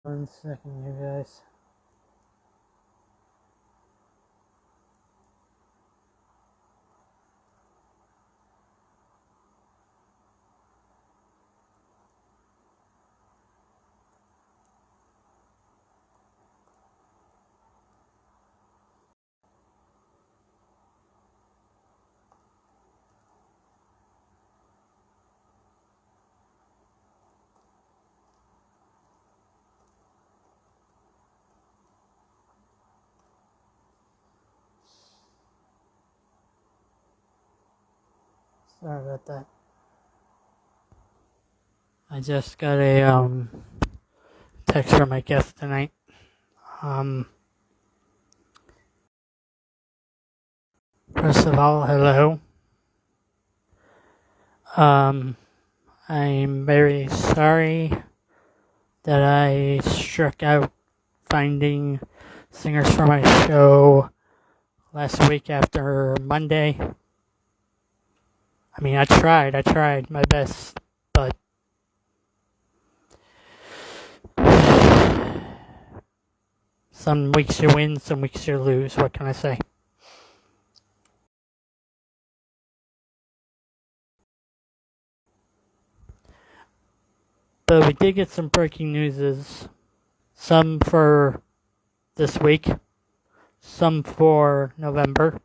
1 second, you guys. Sorry about that. I just got a text from my guest tonight. First of all, hello. I'm very sorry that I struck out finding singers for my show last week after Monday. I mean, I tried my best, but some weeks you win, some weeks you lose. What can I say? But we did get some breaking news. Some for this week, some for November.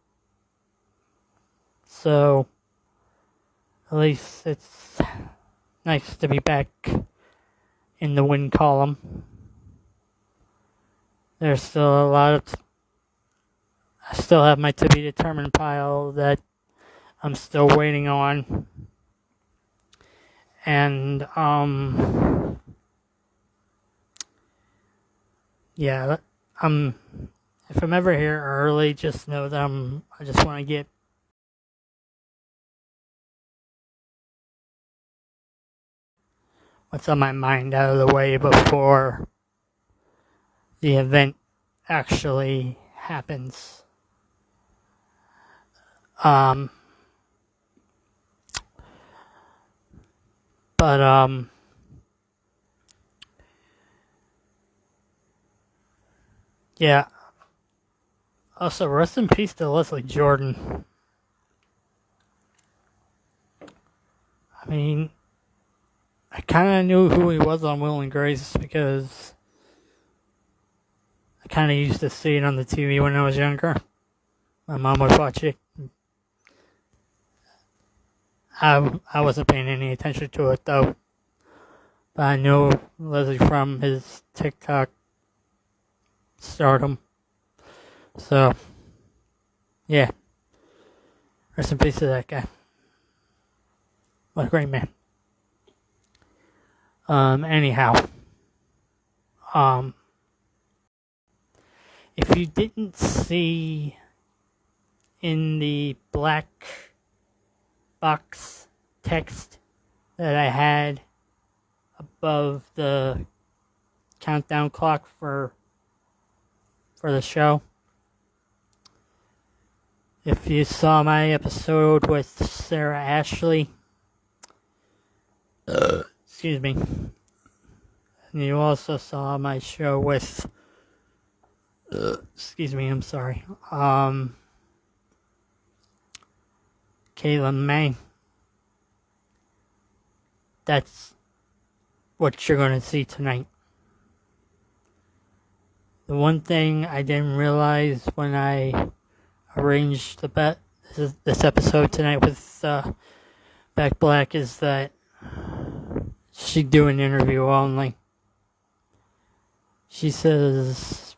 So, at least it's nice to be back in the win column. There's still a lot of... I still have my to be determined pile that I'm still waiting on. And, yeah, if I'm ever here early, just know that I just want to get what's on my mind out of the way before the event actually happens. Yeah. Also, rest in peace to Leslie Jordan. I mean, I kind of knew who he was on Will and Grace because I kind of used to see it on the TV when I was younger. My mom would watch it. I wasn't paying any attention to it though. But I knew Leslie from his TikTok stardom. So, yeah. Rest in peace to that guy. What a great man. Anyhow. If you didn't see in the black box text that I had above the countdown clock for the show, if you saw my episode with Sarah Ashley, excuse me, and you also saw my show with, excuse me, I'm sorry, Kayla May, that's what you're going to see tonight. The one thing I didn't realize when I arranged this episode tonight with Beck Black is that she'd do an interview only. She says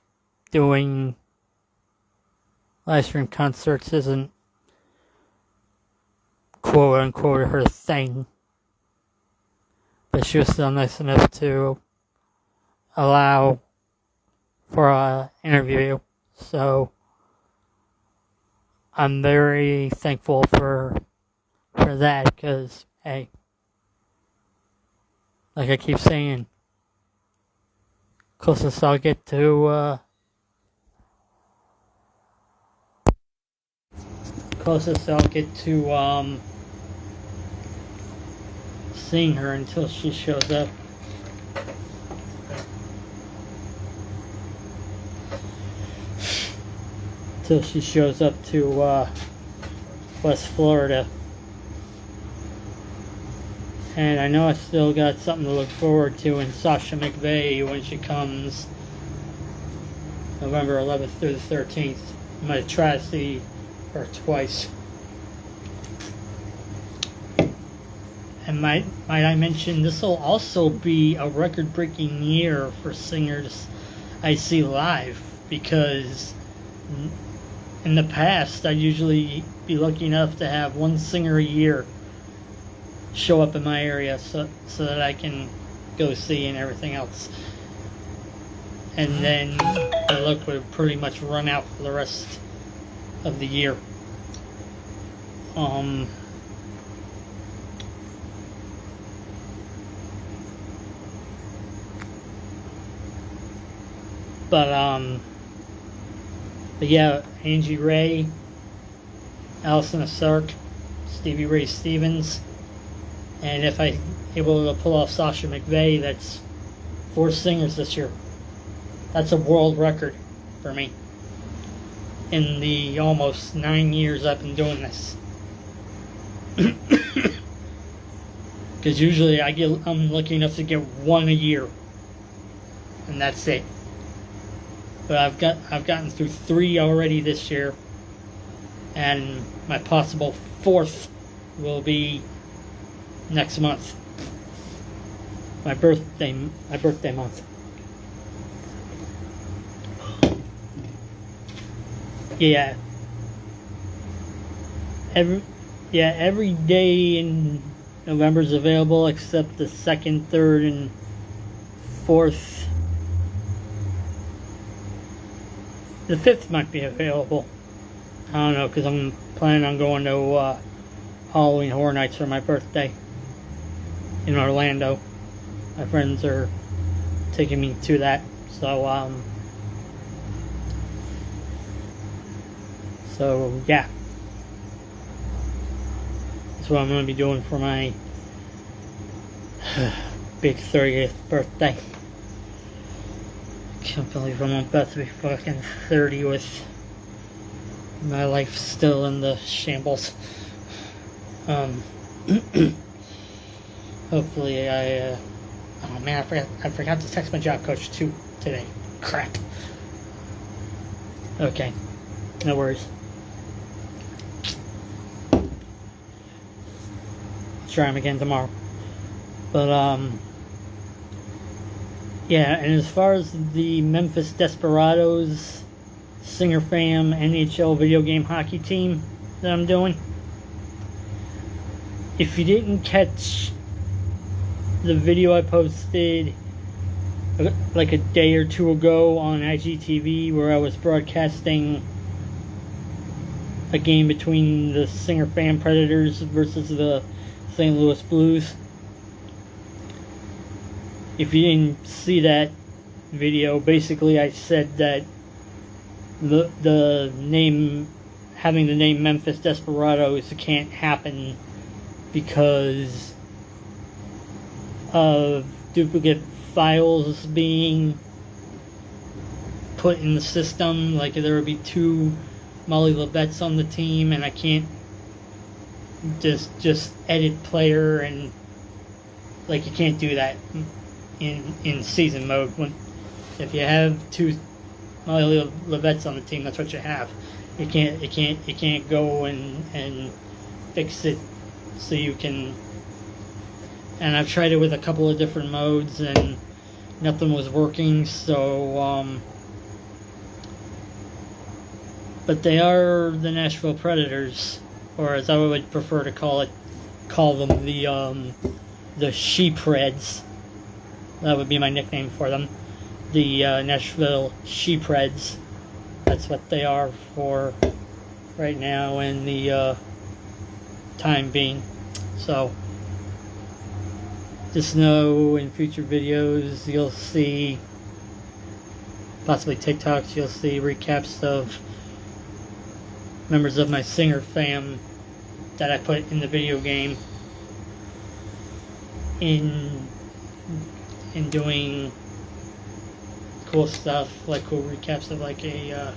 doing live stream concerts isn't quote unquote her thing. But she was still nice enough to allow for an interview. So I'm very thankful for that because, hey, like I keep saying, closest I'll get to seeing her until she shows up till she shows up to West Florida. And I know I still got something to look forward to in Sasha McVeigh when she comes November 11th through the 13th. I'm going to try to see her twice. And might I mention, this will also be a record-breaking year for singers I see live, because in the past I'd usually be lucky enough to have one singer a year show up in my area so that I can go see and everything else. And then the luck would pretty much run out for the rest of the year. But yeah, Angie Ray, Allison Asark, Stevie Ray Stevens, and if I'm able to pull off Sasha McVeigh, that's 4 singers this year. That's a world record for me in the almost 9 years I've been doing this. Because usually I'm lucky enough to get 1 a year, and that's it. But I've gotten through 3 already this year, and my possible 4th will be next month. My birthday month. Yeah. Every day in November is available except the 2nd, 3rd, and 4th. The 5th might be available. I don't know, because I'm planning on going to Halloween Horror Nights for my birthday in Orlando. My friends are taking me to that, so yeah, that's what I'm going to be doing for my big 30th birthday. Can't believe I'm about to be fucking 30 with my life still in the shambles. Hopefully oh man, I forgot to text my job coach too today. Crap. Okay, no worries. Try him again tomorrow. But yeah, and as far as the Memphis Desperados Singer Fam NHL video game hockey team that I'm doing, if you didn't catch the video I posted like a day or 2 ago on IGTV where I was broadcasting a game between the Singer Fam Predators versus the St. Louis Blues, if you didn't see that video, basically I said that the name, having the name Memphis Desperados can't happen because of duplicate files being put in the system. Like there would be 2 Molly Levettes on the team, and I can't just edit player, and like you can't do that in season mode. When if you have 2 Molly Levettes on the team, that's what you have. You can't go and fix it so you can. And I've tried it with a couple of different modes and nothing was working, so but they are the Nashville Predators, or as I would prefer to call them, the Sheep Reds. That would be my nickname for them. The Nashville Sheep Reds. That's what they are for right now and the time being. So just know in future videos you'll see, possibly TikToks, you'll see recaps of members of my Singer Fam that I put in the video game in doing cool stuff, like cool recaps of like a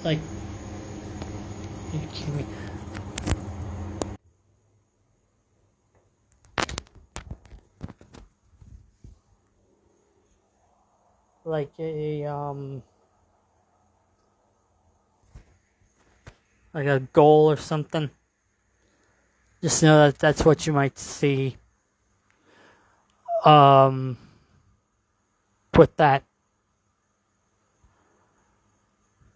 like, you kidding me? Like a goal or something. Just know that that's what you might see. With that.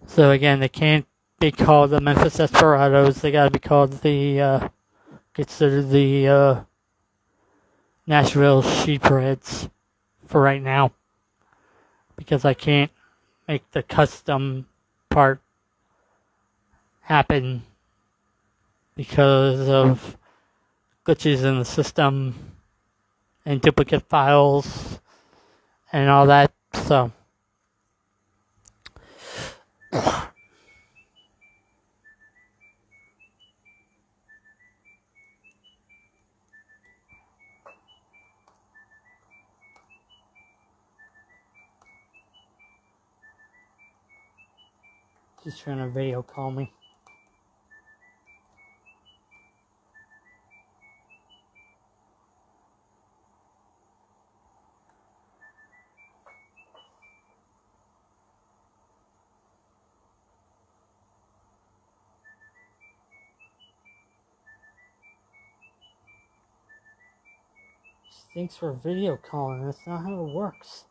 So again, they can't be called the Memphis Desperados. They gotta be called considered the Nashville Sheepreds for right now. Because I can't make the custom part happen because of glitches in the system and duplicate files and all that. So she's trying to video call me. She thinks we're video calling. That's not how it works.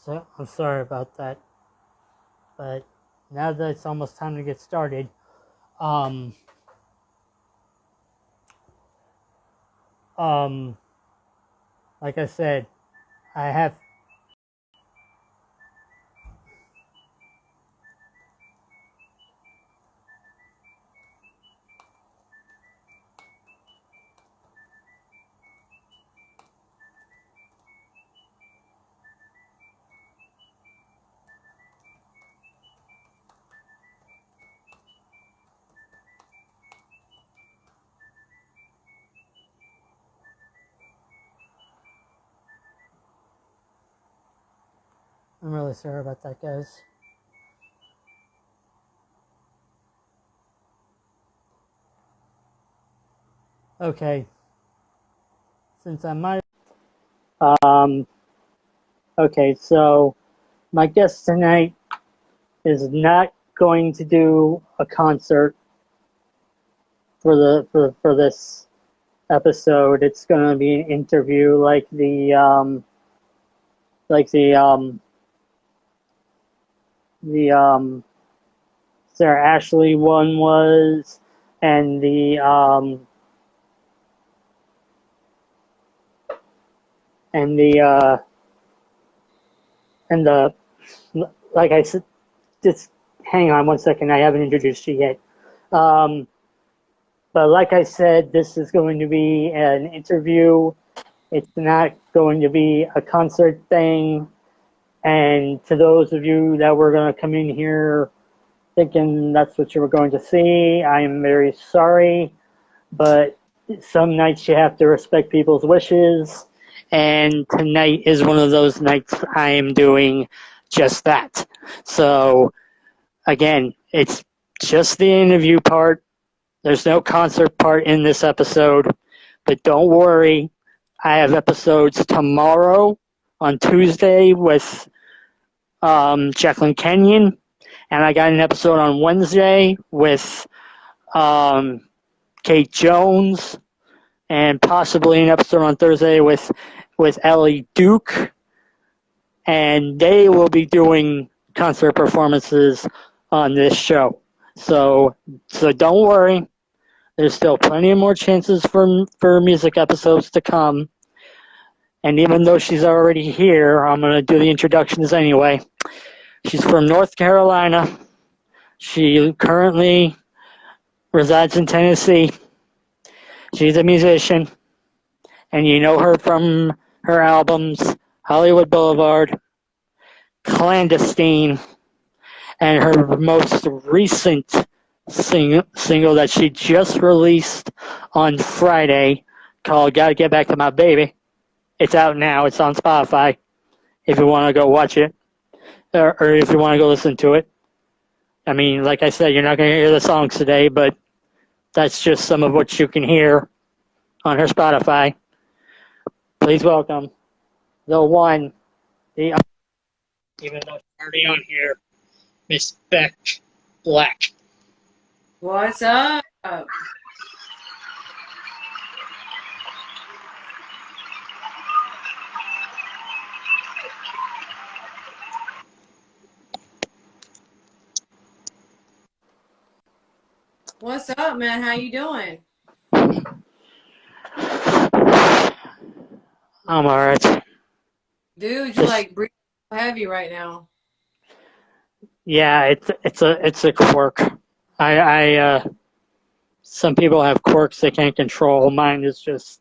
So I'm sorry about that. But now that it's almost time to get started, like I said, I have I'm really sorry about that, guys. Okay. Since I might... Okay, so my guest tonight is not going to do a concert for this episode. It's going to be an interview like the Sarah Ashley one was, and the like I said, just hang on one second. I haven't introduced you yet. But like I said, this is going to be an interview. It's not going to be a concert thing. And to those of you that were going to come in here thinking that's what you were going to see, I am very sorry. But some nights you have to respect people's wishes. And tonight is one of those nights I am doing just that. So, again, it's just the interview part. There's no concert part in this episode. But don't worry, I have episodes tomorrow on Tuesday with Jacqueline Kenyon. And I got an episode on Wednesday with Kate Jones. And possibly an episode on Thursday with Ellie Duke. And they will be doing concert performances on this show. So don't worry. There's still plenty of more chances for music episodes to come. And even though she's already here, I'm going to do the introductions anyway. She's from North Carolina. She currently resides in Tennessee. She's a musician. And you know her from her albums Hollywood Boulevard, Clandestine, and her most recent single that she just released on Friday called "Gotta Get Back to My Baby." It's out now. It's on Spotify if you want to go watch it, or if you want to go listen to it. I mean, like I said, you're not going to hear the songs today, but that's just some of what you can hear on her Spotify. Please welcome the one, the even though it's already on here, Miss Beck Black. What's up? What's up, man? How you doing? I'm alright. Dude, you're like breathing heavy right now. Yeah, it's a quirk. I some people have quirks they can't control. Mine is just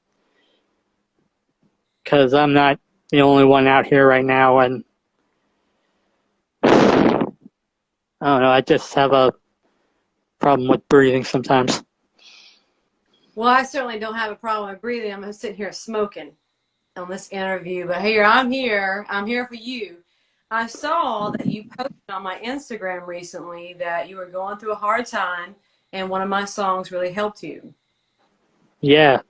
because I'm not the only one out here right now, and I don't know. I just have a problem with breathing sometimes. Well, I certainly don't have a problem with breathing. I'm sitting here smoking on this interview, but here I'm here. I'm here for you. I saw that you posted on my Instagram recently that you were going through a hard time, and one of my songs really helped you. Yeah,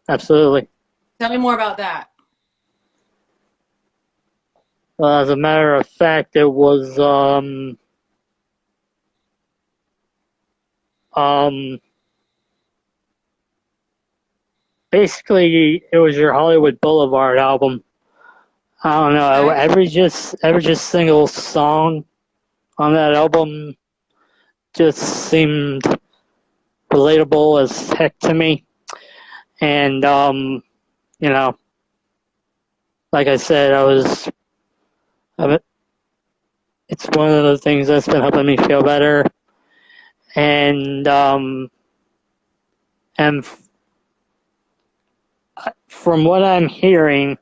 absolutely. Tell me more about that. Well, as a matter of fact, it was um basically it was your Hollywood Boulevard album. I don't know. Okay. Every just single song on that album just seemed relatable as heck to me. And you know, like I said, it's one of the things that's been helping me feel better. And and from what I'm hearing,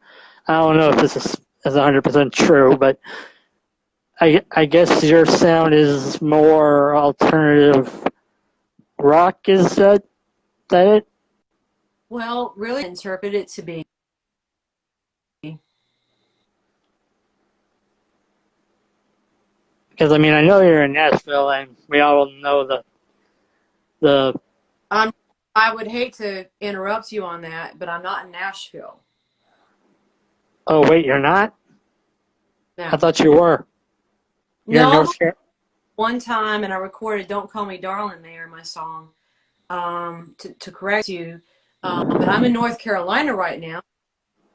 I don't know if this is 100% true, but I guess your sound is more alternative rock. Is that it? Well, really interpret it to be. Because I mean, I know you're in Nashville, and we all know the. I would hate to interrupt you on that, but I'm not in Nashville. Oh wait, you're not? I No. thought you were. You're in No, North Carolina. one time and I recorded Don't Call Me Darling there, my song, to correct you. But I'm in North Carolina right now,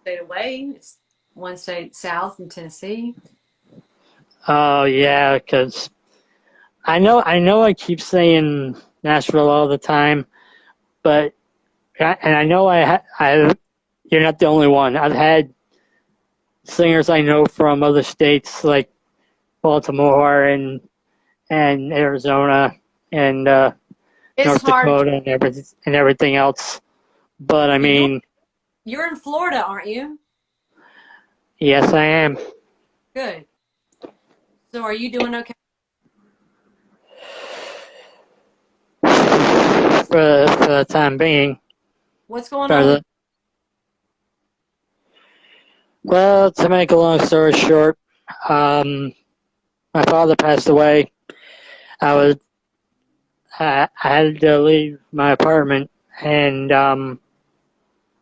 state away. It's one state south in Tennessee. Oh yeah, because I keep saying Nashville all the time, but and I know you're not the only one. I've had singers I know from other states like Baltimore and Arizona and It's North hard. Dakota and everything else. But I You're, mean, you're in Florida, aren't you? yes, I am. Good. So are you doing okay? For the time being. What's going For on with the, well, to make a long story short, um, my father passed away. I was I had to leave my apartment, and my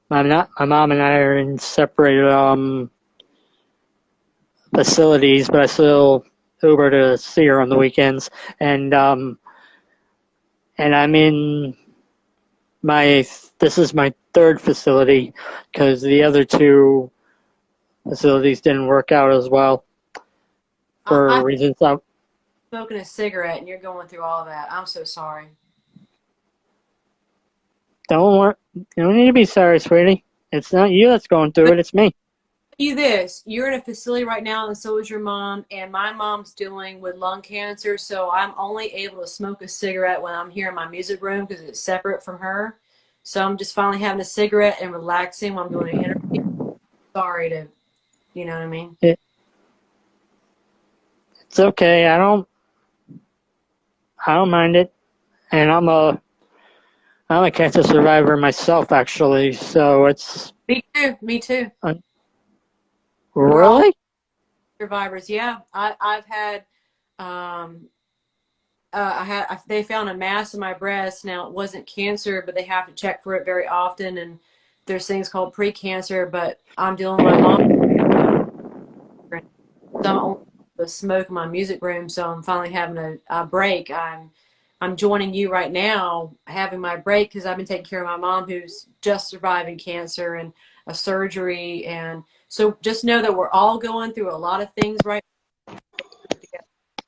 mom and I are in separate facilities, but I still Uber to see her on the weekends, and I'm in my this is my third facility because the other two facilities didn't work out as well for I've reasons I smoking a cigarette and you're going through all of that. I'm so sorry. don't want. You don't need to be sorry, sweetie. It's not you that's going through it. It's me. You this, you're in a facility right now, and so is your mom, and my mom's dealing with lung cancer, so I'm only able to smoke a cigarette when I'm here in my music room because it's separate from her. So I'm just finally having a cigarette and relaxing while I'm doing an interview. Sorry to, you know what I mean? It's okay. I don't mind it, and I'm a cancer survivor myself, actually. So it's Me too. Me too. We're all really survivors. Yeah, I've had um they found a mass in my breast. Now it wasn't cancer, but they have to check for it very often, and there's things called pre-cancer. But I'm dealing with my mom, so I'm only able to smoke in my music room. So I'm finally having a break. I'm joining you right now, having my break because I've been taking care of my mom who's just surviving cancer and a surgery, and so just know that we're all going through a lot of things right now.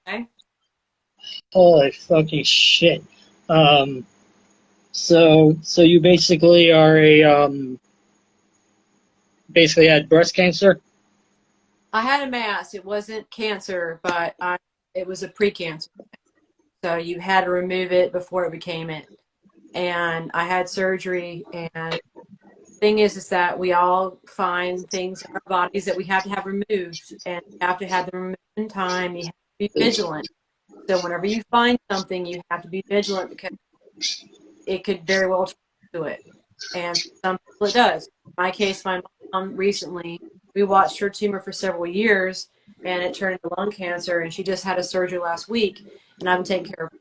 Okay? holy fucking shit. Um, so you basically are a basically had breast cancer. I had a mass. It wasn't cancer, but it was a pre-cancer. So you had to remove it before it became it. And I had surgery. And the thing is that we all find things in our bodies that we have to have removed, and you have to have them removed in time. You have to be vigilant. So whenever you find something, you have to be vigilant because it could very well turn to it. And for some people it does. In my case, my mom recently, we watched her tumor for several years and it turned into lung cancer, and she just had a surgery last week, and I've been taking care of her.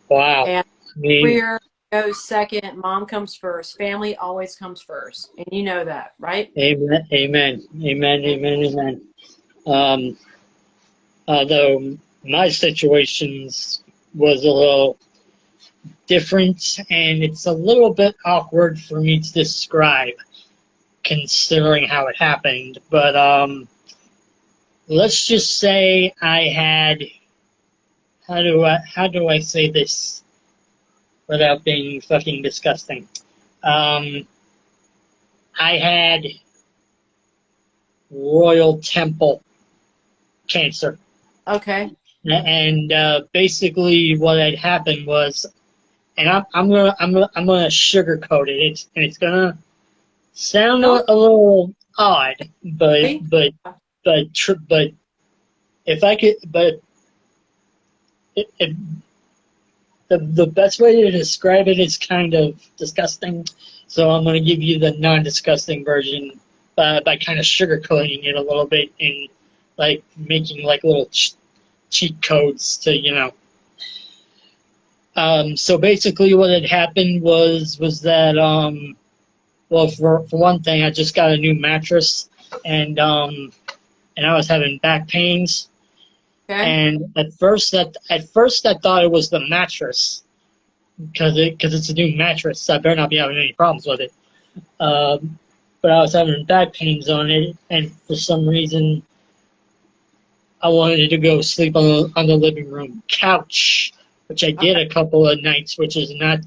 Wow. And I mean, career goes second, mom comes first, family always comes first. And you know that, right? amen, amen, amen, And amen, amen. Um, although my situations was a little different, and it's a little bit awkward for me to describe, considering how it happened. But let's just say I had how do I say this without being fucking disgusting? Um, I had Royal Temple cancer. okay. And basically, what had happened was, and I'm gonna sugarcoat it. It's gonna sound No, a little odd, but really? but if I could, but if the best way to describe it is kind of disgusting, so I'm gonna give you the non-disgusting version by kind of sugarcoating it a little bit and like making like little cheat codes to so basically what had happened was that well for one thing I just got a new mattress and I was having back pains Okay. and at first I thought it was the mattress because it's a new mattress, so I better not be having any problems with it. But I was having back pains on it, and for some reason I wanted to go sleep on the living room couch, which I did Okay. a couple of nights, which is not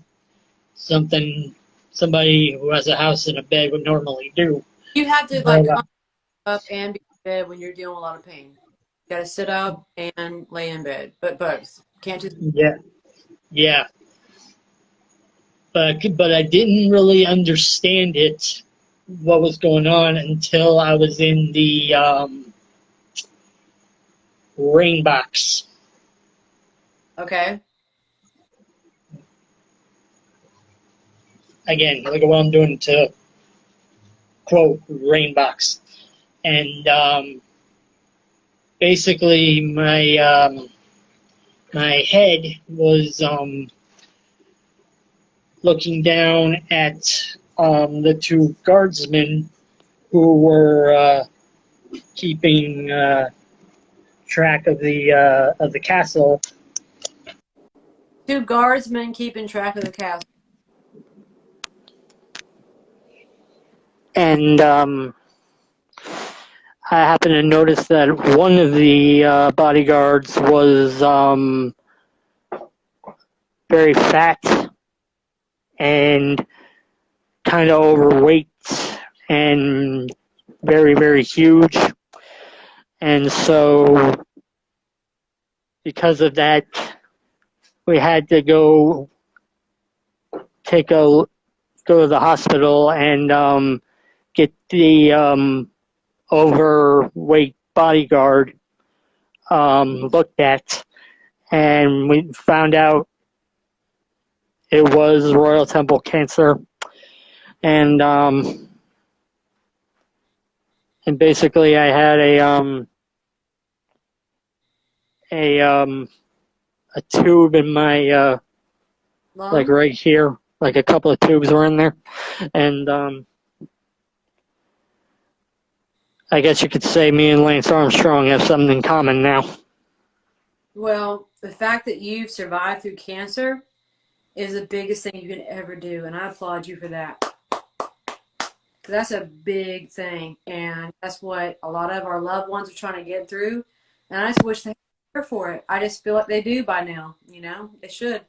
something somebody who has a house and a bed would normally do. You have to But like come up and be in bed when you're dealing with a lot of pain. You got to sit up and lay in bed, but both. Can't just. yeah, yeah, but I didn't really understand it, what was going on, until I was in the rain box. Okay. Again, look at what I'm doing to quote rain box. And basically my head was looking down at the two guardsmen who were keeping track of the castle. Two guardsmen keeping track of the castle. And I happened to notice that one of the bodyguards was very fat and kind of overweight and very, very huge. And so, because of that, we had to go to the hospital and get the overweight bodyguard looked at, and we found out it was royal temple cancer, and basically I had a tube in my like Lung? right here, like a couple of tubes were in there, and I guess you could say me and Lance Armstrong have something in common now. Well, the fact that you've survived through cancer is the biggest thing you can ever do, and I applaud you for that. That's a big thing, and that's what a lot of our loved ones are trying to get through. And I just wish they were for it. I just feel like they do by now. You know, they should.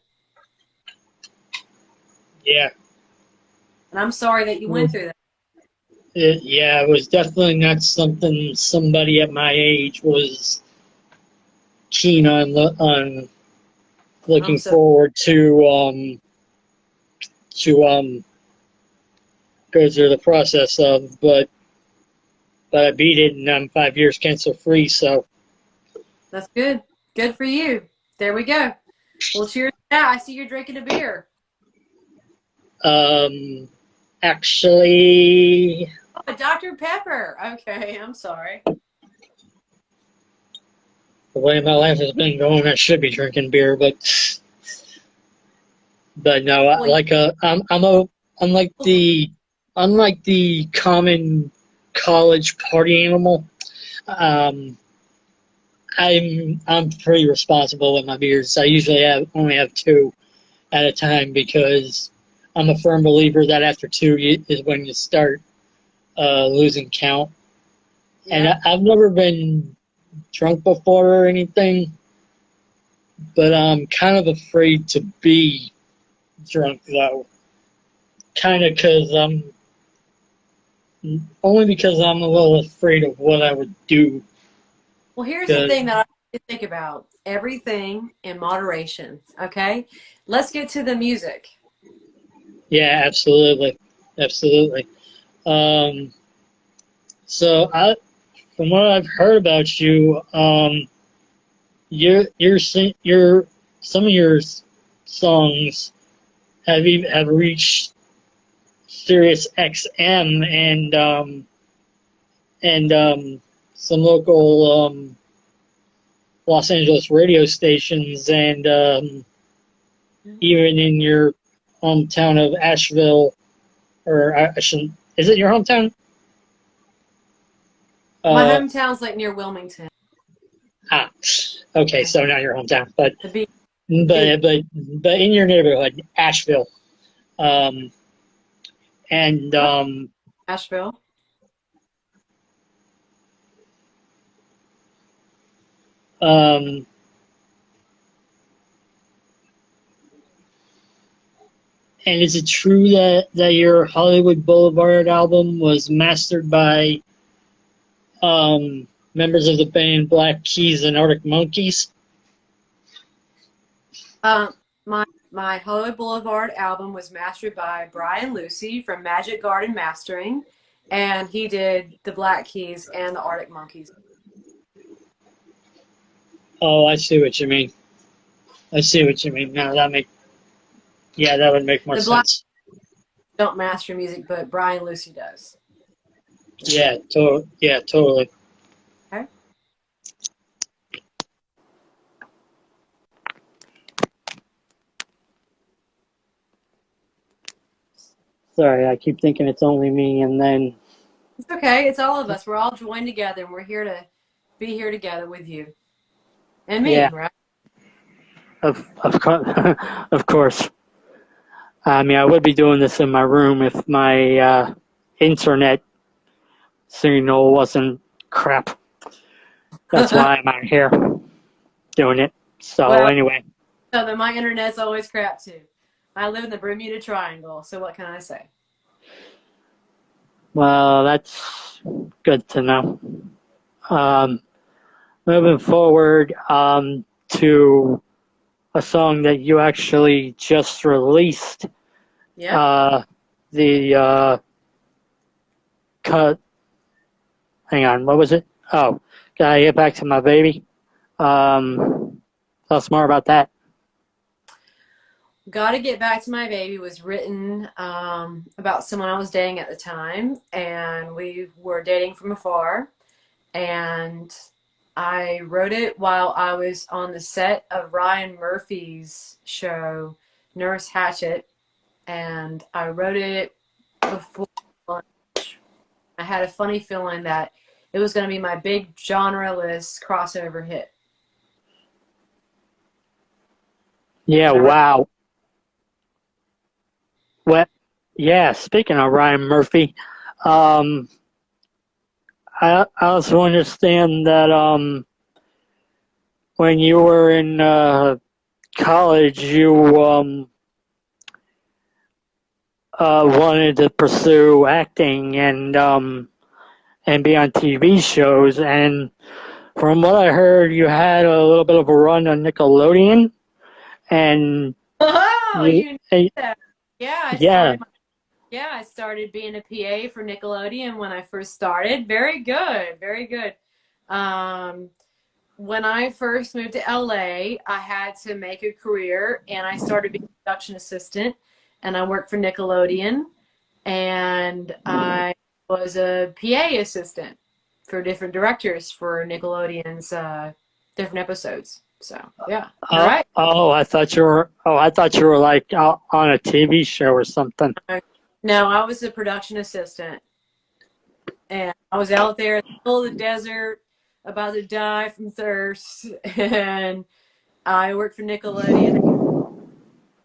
Yeah. And I'm sorry that you went through that. It was definitely not something somebody at my age was keen on I'm looking so forward to go through the process of, but I beat it, and I'm 5 years cancer free. So that's good. Good for you. There we go. Well, cheers. Yeah, I see you're drinking a beer. actually, Oh, a Dr. Pepper. Okay, I'm sorry. the way my life has been going, I should be drinking beer, but no, Well, unlike the common college party animal. I'm pretty responsible with my beers. I usually only have two at a time because I'm a firm believer that after two is when you start losing count. yeah. And I've never been drunk before or anything, but I'm kind of afraid to be drunk though. Kind of because only because I'm a little afraid of what I would do. Well, here's the thing that I like to think about. Everything in moderation, okay? Let's get to the music. Yeah, absolutely, absolutely. So from what I've heard about you, some of your songs have reached Sirius XM and some local Los Angeles radio stations, and even in your hometown of Asheville, or I shouldn't. Is it your hometown? My hometown's like near Wilmington. Okay, so not your hometown, but The B. in your neighborhood, Asheville, and Asheville. and is it true that your Hollywood Boulevard album was mastered by members of the band Black Keys and Arctic Monkeys? My Hollywood Boulevard album was mastered by Brian Lucy from Magic Garden Mastering, and he did the Black Keys and the Arctic Monkeys. Oh, I see what you mean. I see what you mean. Now that would make more sense. Don't master music, but Brian Lucy does. Yeah, totally. Okay. Sorry, I keep thinking it's only me, and then It's okay. It's all of us. We're all joined together, and we're here to be here together with you and me, right? Of course. I mean, I would be doing this in my room if my internet signal wasn't crap. That's why I'm out here doing it. So anyway. So then my internet's always crap too. I live in the Bermuda Triangle, so what can I say? Well, that's good to know. Moving forward to a song that you actually just released. Yeah. The cut. Hang on, what was it? Oh, gotta get back to my baby. Tell us more about that. Gotta Get Back to My Baby was written about someone I was dating at the time, and we were dating from afar. And I wrote it while I was on the set of Ryan Murphy's show, Nurse Hatchet, and I wrote it before lunch. I had a funny feeling that it was going to be my big genre-less crossover hit. Yeah, And I wrote, wow. What? Yeah, speaking of Ryan Murphy, um, I also understand that when you were in college, you wanted to pursue acting and be on TV shows. And from what I heard, you had a little bit of a run on Nickelodeon, and oh, you, you know that. Yeah, yeah, I started being a PA for Nickelodeon when I first started. Very good, very good. Um, when I first moved to LA, I had to make a career and I started being a production assistant and I worked for Nickelodeon and I was a PA assistant for different directors for Nickelodeon's different episodes. So, yeah. All right. I thought you were like on a TV show or something. No, I was a production assistant and I was out there in the middle of the desert about to die from thirst and I worked for Nickelodeon.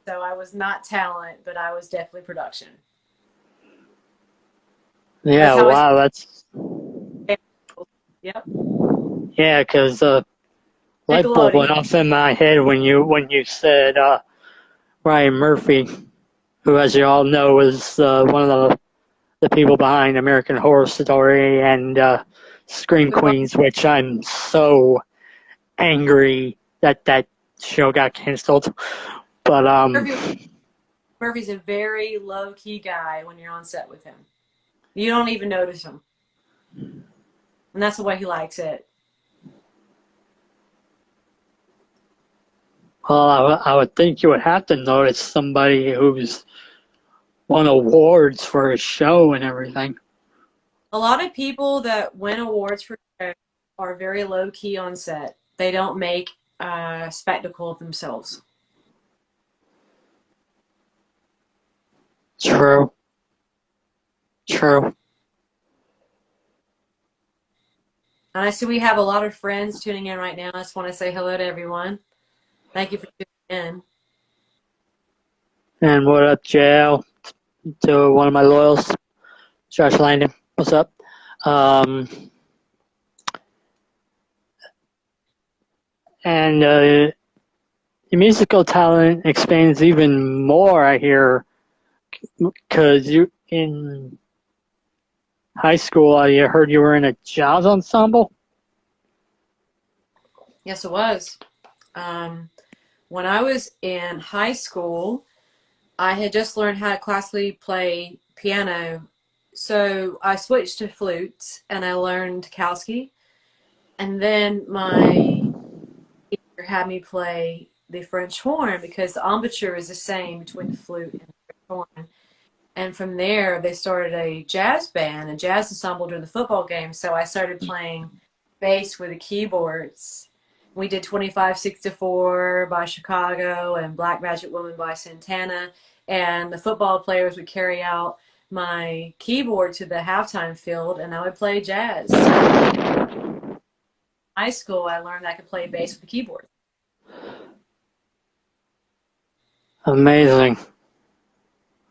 So I was not talent, but I was definitely production. Yeah, That's how I wow, that's started. Yep. yeah, because light bulb went Nickelodeon. off in my head when you said Ryan Murphy, who, as you all know, is one of the people behind American Horror Story and Scream Queens, which I'm so angry that that show got canceled. But Murphy's a very low key guy when you're on set with him. You don't even notice him. And that's the way he likes it. well, I would think you would have to notice somebody who's won awards for a show and everything. A lot of people that win awards for shows are very low key on set. They don't make a spectacle of themselves. True. True. And I see we have a lot of friends tuning in right now. I just want to say hello to everyone. Thank you for tuning in. And what up, JL? To one of my loyals, Josh Langdon. What's up? Um, and your musical talent expands even more, I hear, because you in high school, I heard you were in a jazz ensemble. Yes, it was. When I was in high school, I had just learned how to classically play piano. So I switched to flute and I learned Kalski. And then my teacher had me play the French horn because the embouchure is the same between the flute and the French horn. And from there, they started a jazz band, a jazz ensemble during the football game. So I started playing bass with the keyboards. We did 2564 by Chicago and Black Magic Woman by Santana. And the football players would carry out my keyboard to the halftime field, and I would play jazz. In high school, I learned I could play bass with the keyboard. Amazing.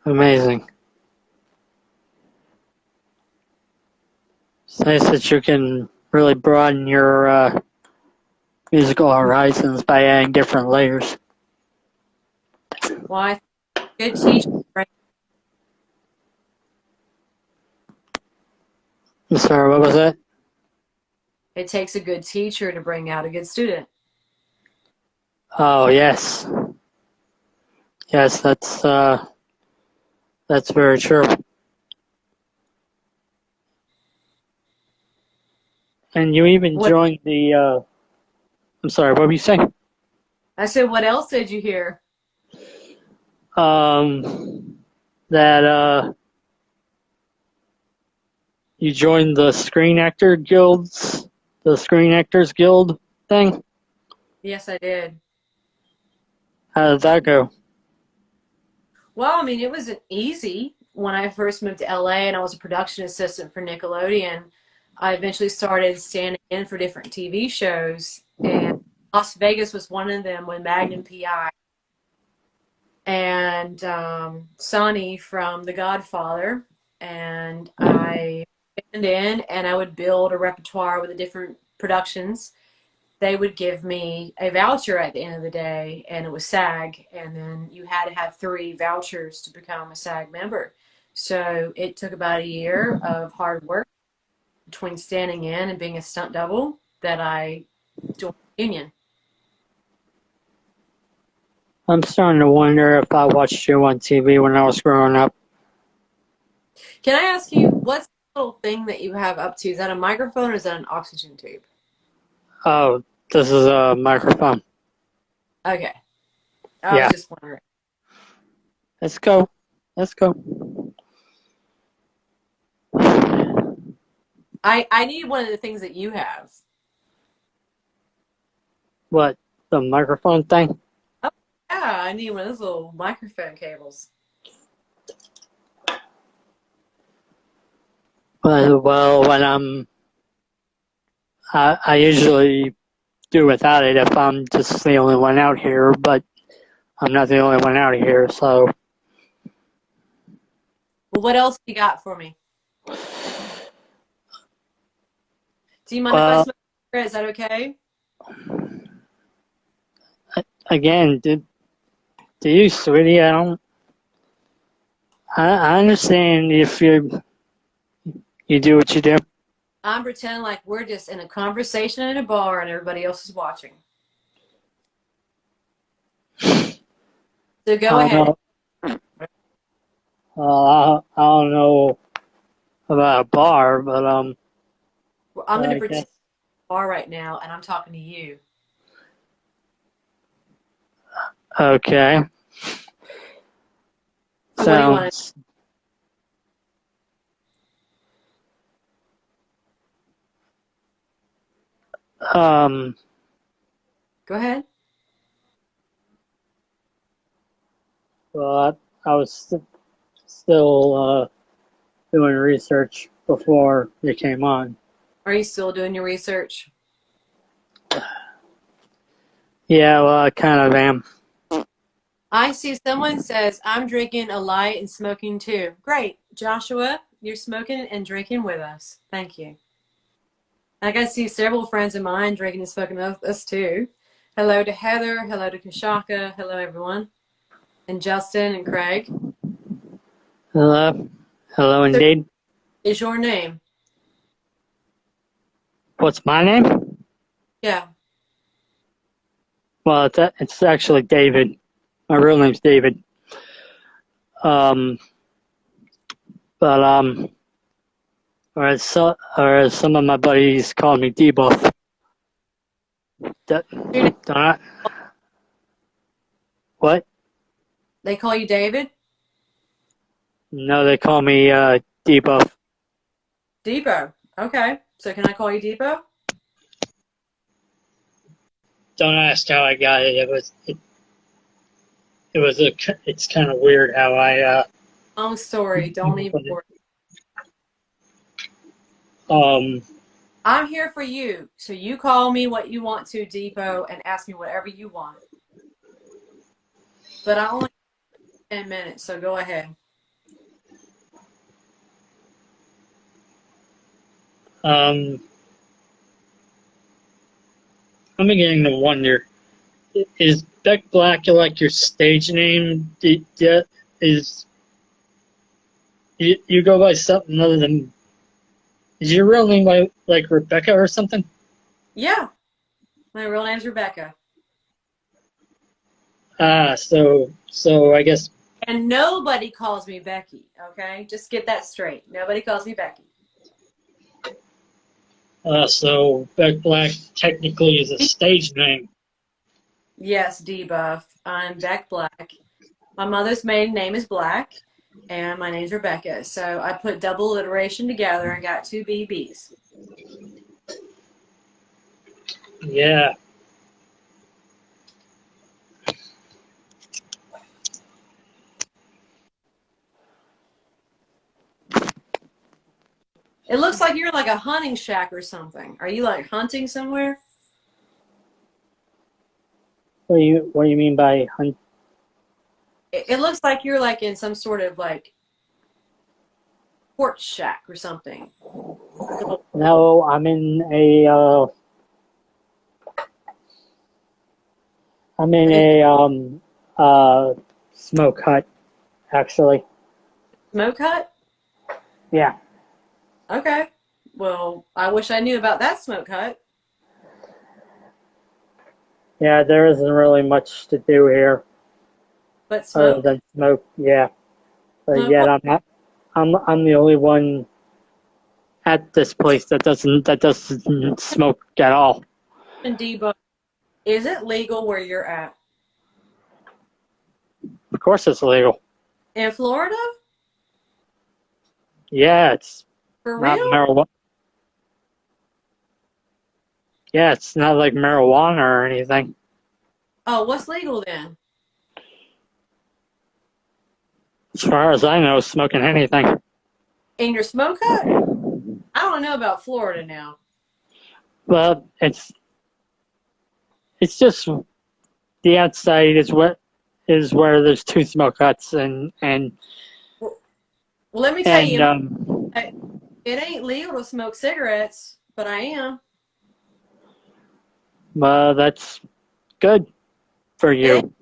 Amazing. It's nice that you can really broaden your musical horizons by adding different layers. Well, I good teacher. I'm sorry, what was that? It takes a good teacher to bring out a good student. Oh, yes. Yes, that's very true. And you even joined the I'm sorry, what were you saying? I said, what else did you hear? That you joined the the Screen Actors Guild thing. Yes, I did. How did that go? Well, I mean, it wasn't easy when I first moved to LA and I was a production assistant for Nickelodeon. I eventually started standing in for different TV shows, and Las Vegas was one of them with Magnum PI and Sonny from The Godfather. And I stand in and I would build a repertoire with the different productions. They would give me a voucher at the end of the day, and it was SAG, and then you had to have 3 vouchers to become a SAG member. So it took about a year of hard work between standing in and being a stunt double that I joined the union. I'm starting to wonder if I watched you on TV when I was growing up. Can I ask you, what's the little thing that you have up to? Is that a microphone or is that an oxygen tube? Oh, this is a microphone. Okay. I was Yeah. just wondering. Let's go. Let's go. I need one of the things that you have. What? The microphone thing? Oh, yeah, I need one of those little microphone cables. Well, I usually do without it if I'm just the only one out here, but I'm not the only one out here, so. Well, what else you got for me? Do you mind if I Well, smoke a cigarette? Is that okay? again, do you, sweetie? I understand if you do what you do. I'm pretending like we're just in a conversation in a bar and everybody else is watching. So go I ahead. don't I don't know about a bar, but I'm going to I pretend guess bar right now and I'm talking to you. okay. So what do you want to Sounds um go ahead? well I was still doing research before you came on. Are you still doing your research? Yeah, well I kind of am. I see someone says, I'm drinking a light and smoking too. Great. Joshua, you're smoking and drinking with us. Thank you. I can see several friends of mine drinking and smoking with us too. Hello to Heather. Hello to Kashaka. Hello, everyone. And Justin and Craig. Hello. Hello So, indeed. is your name? What's my name? Yeah. Well, it's actually David. My real name's David. Um, but or as some of my buddies call me Debuff. Don't I? What? They call you David? No, they call me Debuff. Depot. Okay. So can I call you Depot? Don't ask how I got it. It's kind of weird how I Long story. Don't even put it. worry. Um, I'm here for you. So you call me what you want to, Depot, and ask me whatever you want. But I only have 10 minutes, so go ahead. I'm beginning to wonder: is Beck Black like your stage name? Is you go by something other than? Is your real name like Rebecca or something? Yeah. My real name's Rebecca. So I guess And nobody calls me Becky, okay? Just get that straight. Nobody calls me Becky. so Beck Black technically is a stage name. Yes, debuff. I'm Beck Black. My mother's maiden name is Black, and my name's Rebecca. So I put double alliteration together and got two BBs. Yeah. It looks like you're like a hunting shack or something. Are you like hunting somewhere? What do you mean by hunt? It looks like you're like in some sort of like porch shack or something. No, I'm in Like a smoke hut actually. smoke hut? Yeah. Okay. Well, I wish I knew about that smoke hut. Yeah, there isn't really much to do here But other smoke? than smoke. Yeah. But Smoke yet what? I'm the only one at this place that doesn't smoke at all. And debug. Is it legal where you're at? Of course it's illegal. In Florida? Yeah, it's For not real? marijuana. Yeah, it's not like marijuana or anything. Oh, what's legal then? As far as I know, smoking anything. In your smoke hut? I don't know about Florida now. Well, it's just the outside is where there's two smoke huts Well, let me tell and you, it ain't legal to smoke cigarettes, but I am. that's good for It ain't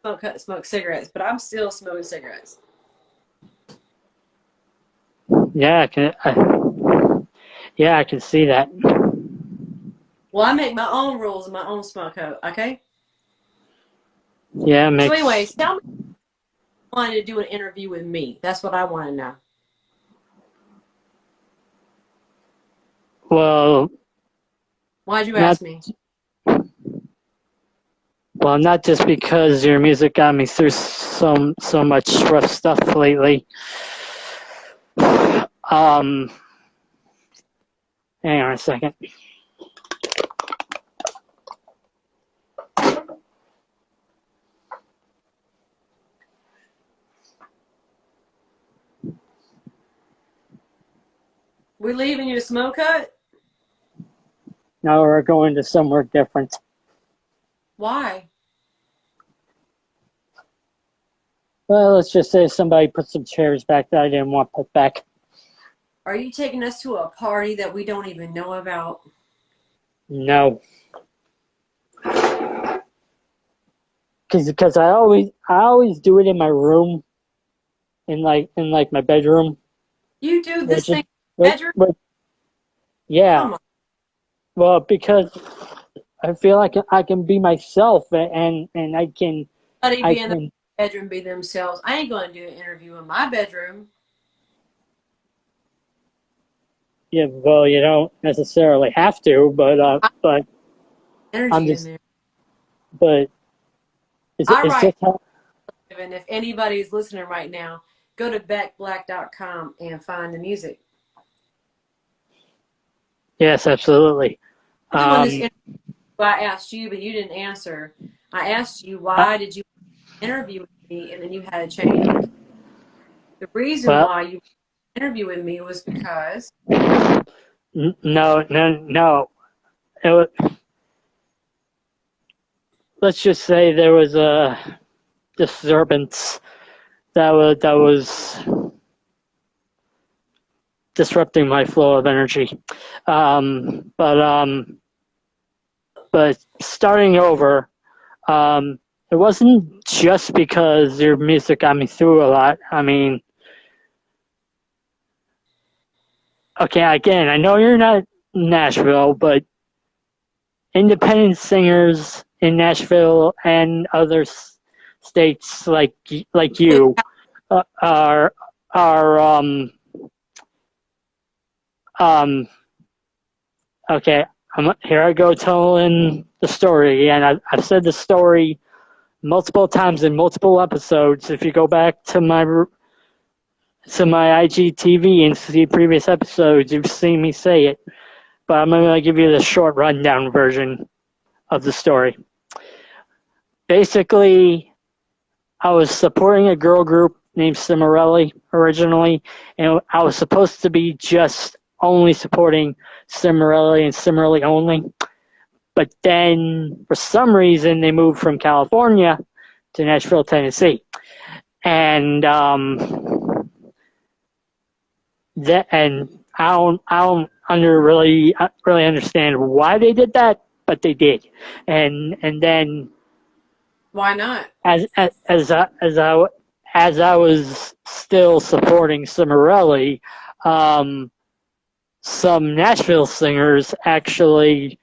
you. smoke cigarettes, but I'm still smoking cigarettes. Yeah, I can see that. Well, I make my own rules in my own smoke hut, okay? Yeah, So, makes anyways, tell me if you wanted to do an interview with me. That's what I want to know. well Why'd you not ask me? not just because your music got me through so much rough stuff lately. Um, hang on a second. We leaving your smoke hut? Now we're going to somewhere different. Why? Well, let's just say somebody put some chairs back that I didn't want put back. Are you taking us to a party that we don't even know about? No, because I always do it in my room, in like my bedroom, You do this which is thing in your which, bedroom? which yeah. Come on. Well, because I feel like I can be myself and Somebody I be in the can bedroom, be themselves. I ain't going to do an interview in my bedroom. yeah. Well, you don't necessarily have to, I but I'm energy in just there. but All it's right. just how, And if anybody's listening right now, go to beckblack.com and find the music. yes, absolutely. Doing this Um, interview, I asked you, but you didn't answer. I asked you, I, why did you interview with me? And then you had to change it. The reason well, why you interview with me was because no. It wa- let's just say there was a disturbance that was disrupting my flow of energy. Um, but um, but starting over, it wasn't just because your music got me through a lot. I mean, okay, again, I know you're not Nashville, but independent singers in Nashville and other states like you are are um okay. here I go telling the story, and I've said the story multiple times in multiple episodes. If you go back to my IGTV and see previous episodes, you've seen me say it. But I'm going to give you the short rundown version of the story. Basically, I was supporting a girl group named Cimarelli originally, and I was supposed to be just only supporting Cimarelli and Cimarelli only. But then, for some reason, they moved from California to Nashville, Tennessee. And I don't really understand why they did that, but they did. And then Why not? as I was still supporting Cimarelli, some Nashville singers actually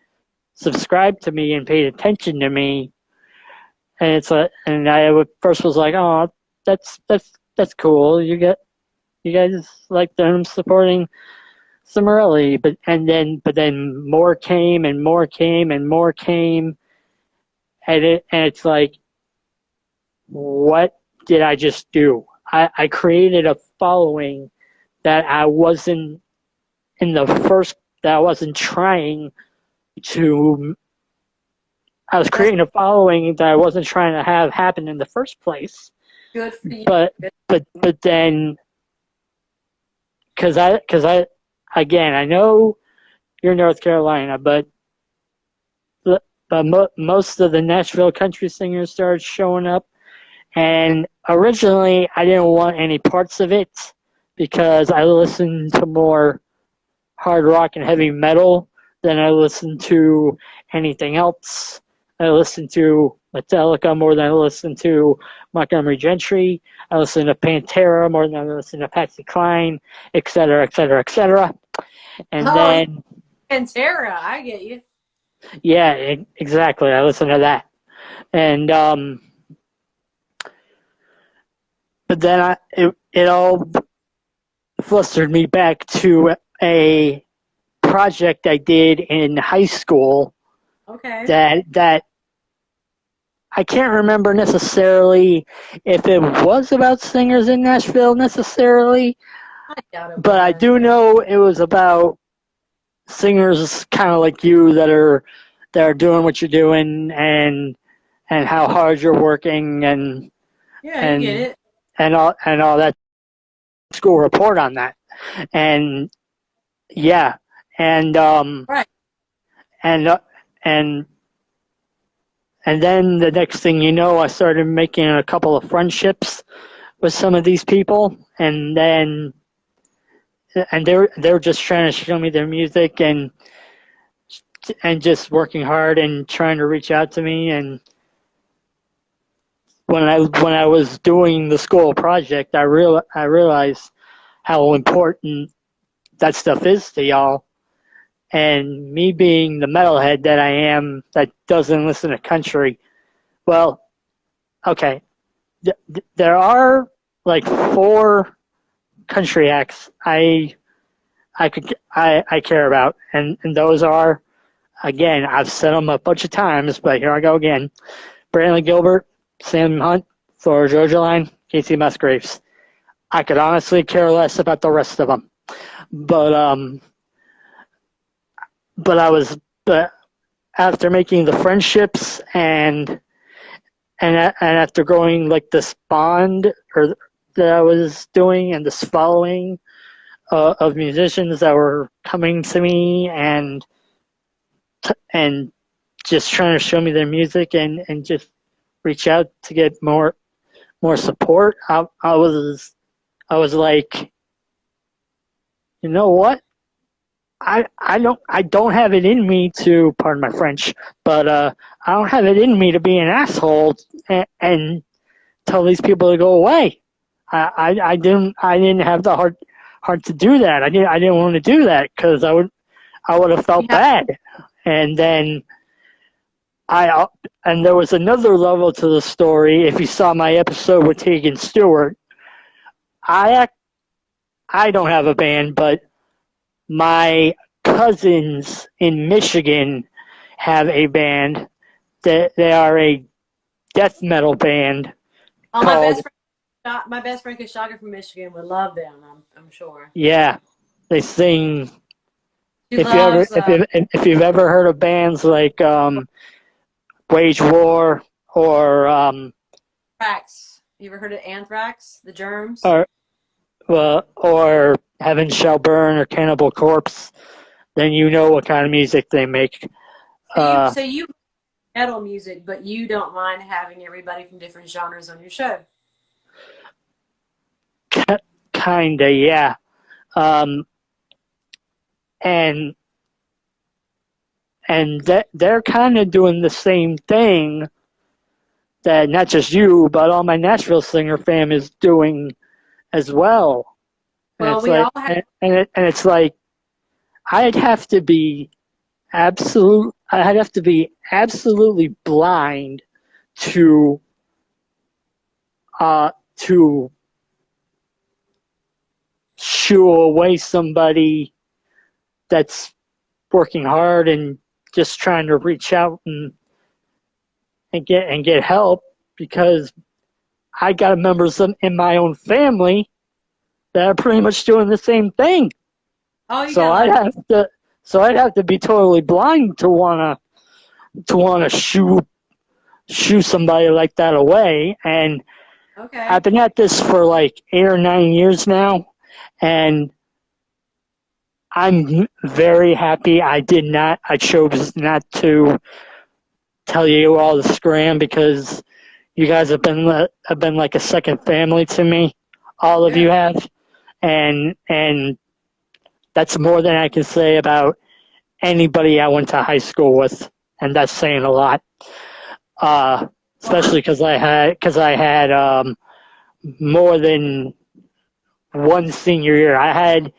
subscribed to me and paid attention to me, and I first was like, oh, that's cool. You guys like them supporting Cimarelli, but then more came and more came and more came, and it's like, what did I just do? I created a following that I wasn't trying to. I was creating a following that I wasn't trying to have happen in the first place. Good for you. But then, because I again, I know you're North Carolina, but most of the Nashville country singers started showing up, and originally I didn't want any parts of it because I listened to more hard rock and heavy metal than I listened to anything else. I listened to Metallica more than I listened to Montgomery Gentry. I listened to Pantera more than I listened to Patsy Cline, et cetera, et cetera, et cetera. And then Pantera, I get you. Yeah, exactly. I listened to that. And but then it all flustered me back to a project I did in high school. Okay. That I can't remember necessarily if it was about singers in Nashville necessarily, I doubt it but I was. do know it was about singers kind of like you that are doing what you're doing and how hard you're working and Yeah, you get it. and all that school report on that. And yeah, and Right. and then the next thing you know, I started making a couple of friendships with some of these people, and they're just trying to show me their music and just working hard and trying to reach out to me. And when I was doing the school project, I realized how important that stuff is to y'all. And me being the metalhead that I am, that doesn't listen to country, well, okay, there are like 4 country acts I care about, and those are, again, I've said them a bunch of times, but here I go again: Brantley Gilbert, Sam Hunt, Florida Georgia Line, Casey Musgraves. I could honestly care less about the rest of them, but after making the friendships and after growing like this bond that I was doing and this following of musicians that were coming to me and just trying to show me their music and just reach out to get more support, I was like, you know what? I don't have it in me to, pardon my French, but I don't have it in me to be an asshole and tell these people to go away. I didn't have the heart to do that. I didn't want to do that because I would have felt bad. And then and there was another level to the story. If you saw my episode with Tegan Stewart, I don't have a band, but my cousins in Michigan have a band. They are a death metal band Oh, called, my best friend Kashaka from Michigan would love them. I'm sure. yeah, they sing. She loves If you've ever heard of bands like Wage War or Anthrax. You ever heard of Anthrax? The Germs. or Heaven Shall Burn or Cannibal Corpse, then you know what kind of music they make. So you metal music, but you don't mind having everybody from different genres on your show. Kinda, yeah. And they're kind of doing the same thing that not just you, but all my Nashville singer fam is doing as well. Well, we all have. And it's like I'd have to be absolutely blind to shoo away somebody that's working hard and just trying to reach out and get help, because I got members in my own family that are pretty much doing the same thing. Oh, so I'd have to be totally blind to wanna shoo somebody like that away. And okay. I've been at this for like 8 or 9 years now, and I'm very happy I chose not to tell you all the scram, because you guys have been like a second family to me. All of you have, and that's more than I can say about anybody I went to high school with, and that's saying a lot. Especially because I had more than one senior year. I had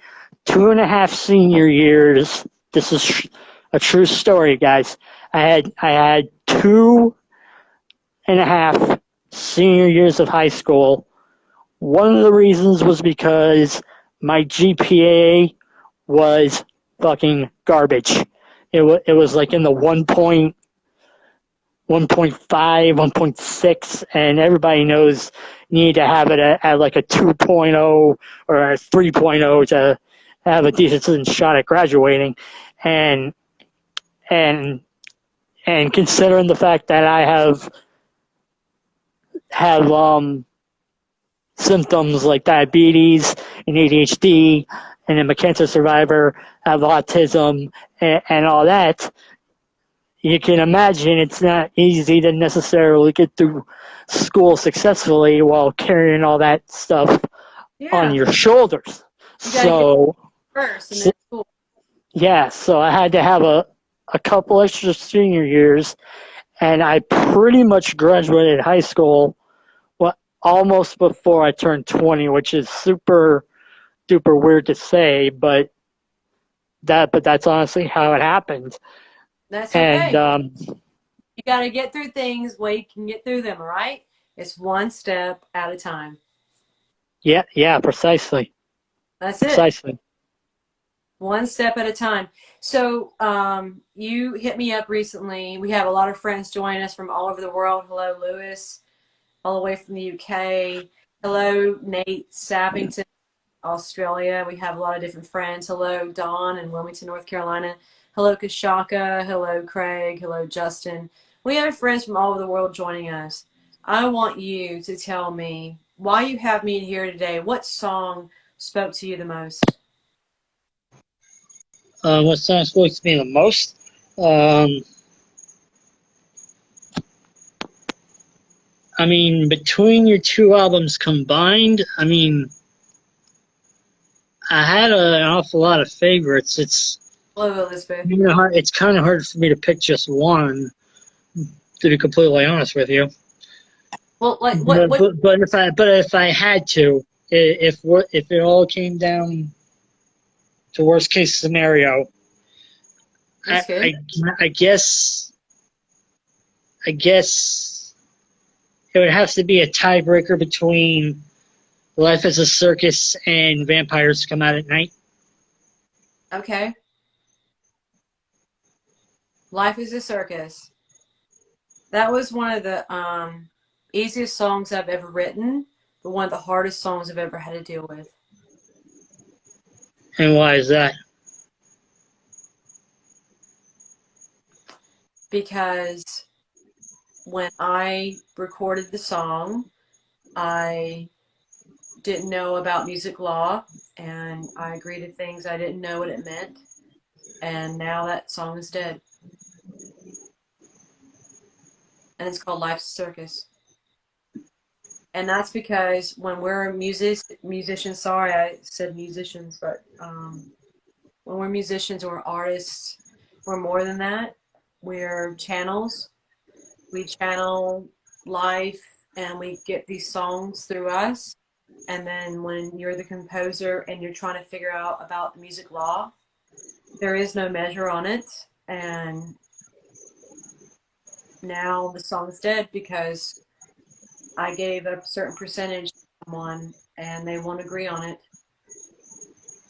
2.5 senior years. This is a true story, guys. I had 2.5 senior years of high school. One of the reasons was because my GPA was fucking garbage. It was like in the 1.5, 1.6, and everybody knows you need to have it at like a 2.0 or a 3.0 to have a decent shot at graduating. And considering the fact that I have symptoms like diabetes and ADHD, and I'm a cancer survivor, have autism, and all that, you can imagine it's not easy to necessarily get through school successfully while carrying all that stuff on your shoulders. So I had to have a couple extra senior years, and I pretty much graduated high school almost before I turned 20, which is super duper weird to say, but that's honestly how it happened. That's okay. And you got to get through things where you can get through them, all right? It's one step at a time. Yeah, precisely. That's precisely. One step at a time. So you hit me up recently. We have a lot of friends joining us from all over the world. Hello, Lewis, all the way from the UK. Hello, Nate Sappington, Australia. We have a lot of different friends. Hello, Dawn in Wilmington, North Carolina. Hello, Kashaka. Hello, Craig. Hello, Justin. We have friends from all over the world joining us. I want you to tell me why you have me here today. What song spoke to you the most? What song spoke to me the most? I mean, between your two albums combined, I mean, I had an awful lot of favorites. Hello, Elizabeth. It's kind of hard for me to pick just one, to be completely honest with you. Well, like but if I had to, if it all came down to worst case scenario, I guess it would have to be a tiebreaker between Life as a Circus and Vampires Come Out at Night. Okay. Life is a Circus. That was one of the easiest songs I've ever written, but one of the hardest songs I've ever had to deal with. And why is that? Because when I recorded the song, I didn't know about music law, and I agreed to things I didn't know what it meant, and now that song is dead. And it's called Life's a Circus. And that's because when we're musicians, sorry I said musicians, but when we're musicians or artists, we're more than that. We're channels. We channel life and we get these songs through us. And then when you're the composer and you're trying to figure out about the music law, there is no measure on it. And now the song's dead because I gave a certain percentage to someone and they won't agree on it.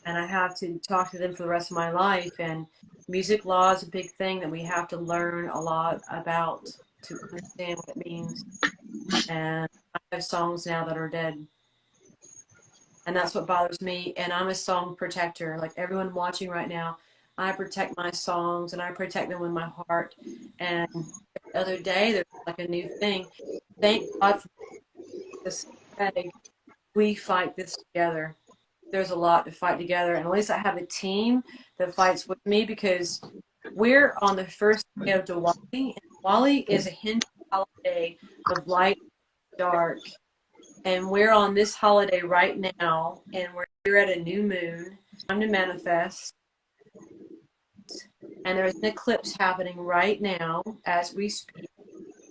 And I have to talk to them for the rest of my life. And music law is a big thing that we have to learn a lot about to understand what it means. And I have songs now that are dead. And that's what bothers me. And I'm a song protector. Like everyone watching right now, I protect my songs and I protect them with my heart. And the other day, there's like a new thing. Thank God for this. We fight this together. There's a lot to fight together. And at least I have a team that fights with me because we're on the first day of Diwali. And Diwali is a Hindu holiday of light and dark. And we're on this holiday right now, and we're here at a new moon. Time to manifest. And there's an eclipse happening right now as we speak.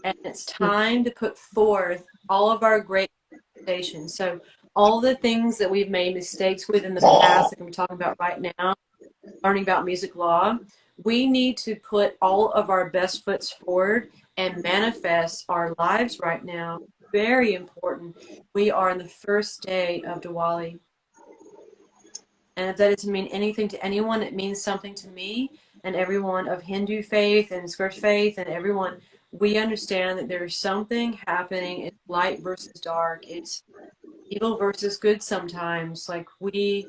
And it's time to put forth all of our great manifestations. So all the things that we've made mistakes with in the past, like I'm talking about right now, learning about music law, we need to put all of our best foots forward and manifest our lives right now. Very important. We are on the first day of Diwali. And if that doesn't mean anything to anyone, it means something to me and everyone of Hindu faith and Scripture faith and everyone. We understand that there's something happening. It's light versus dark. It's evil versus good sometimes. Like we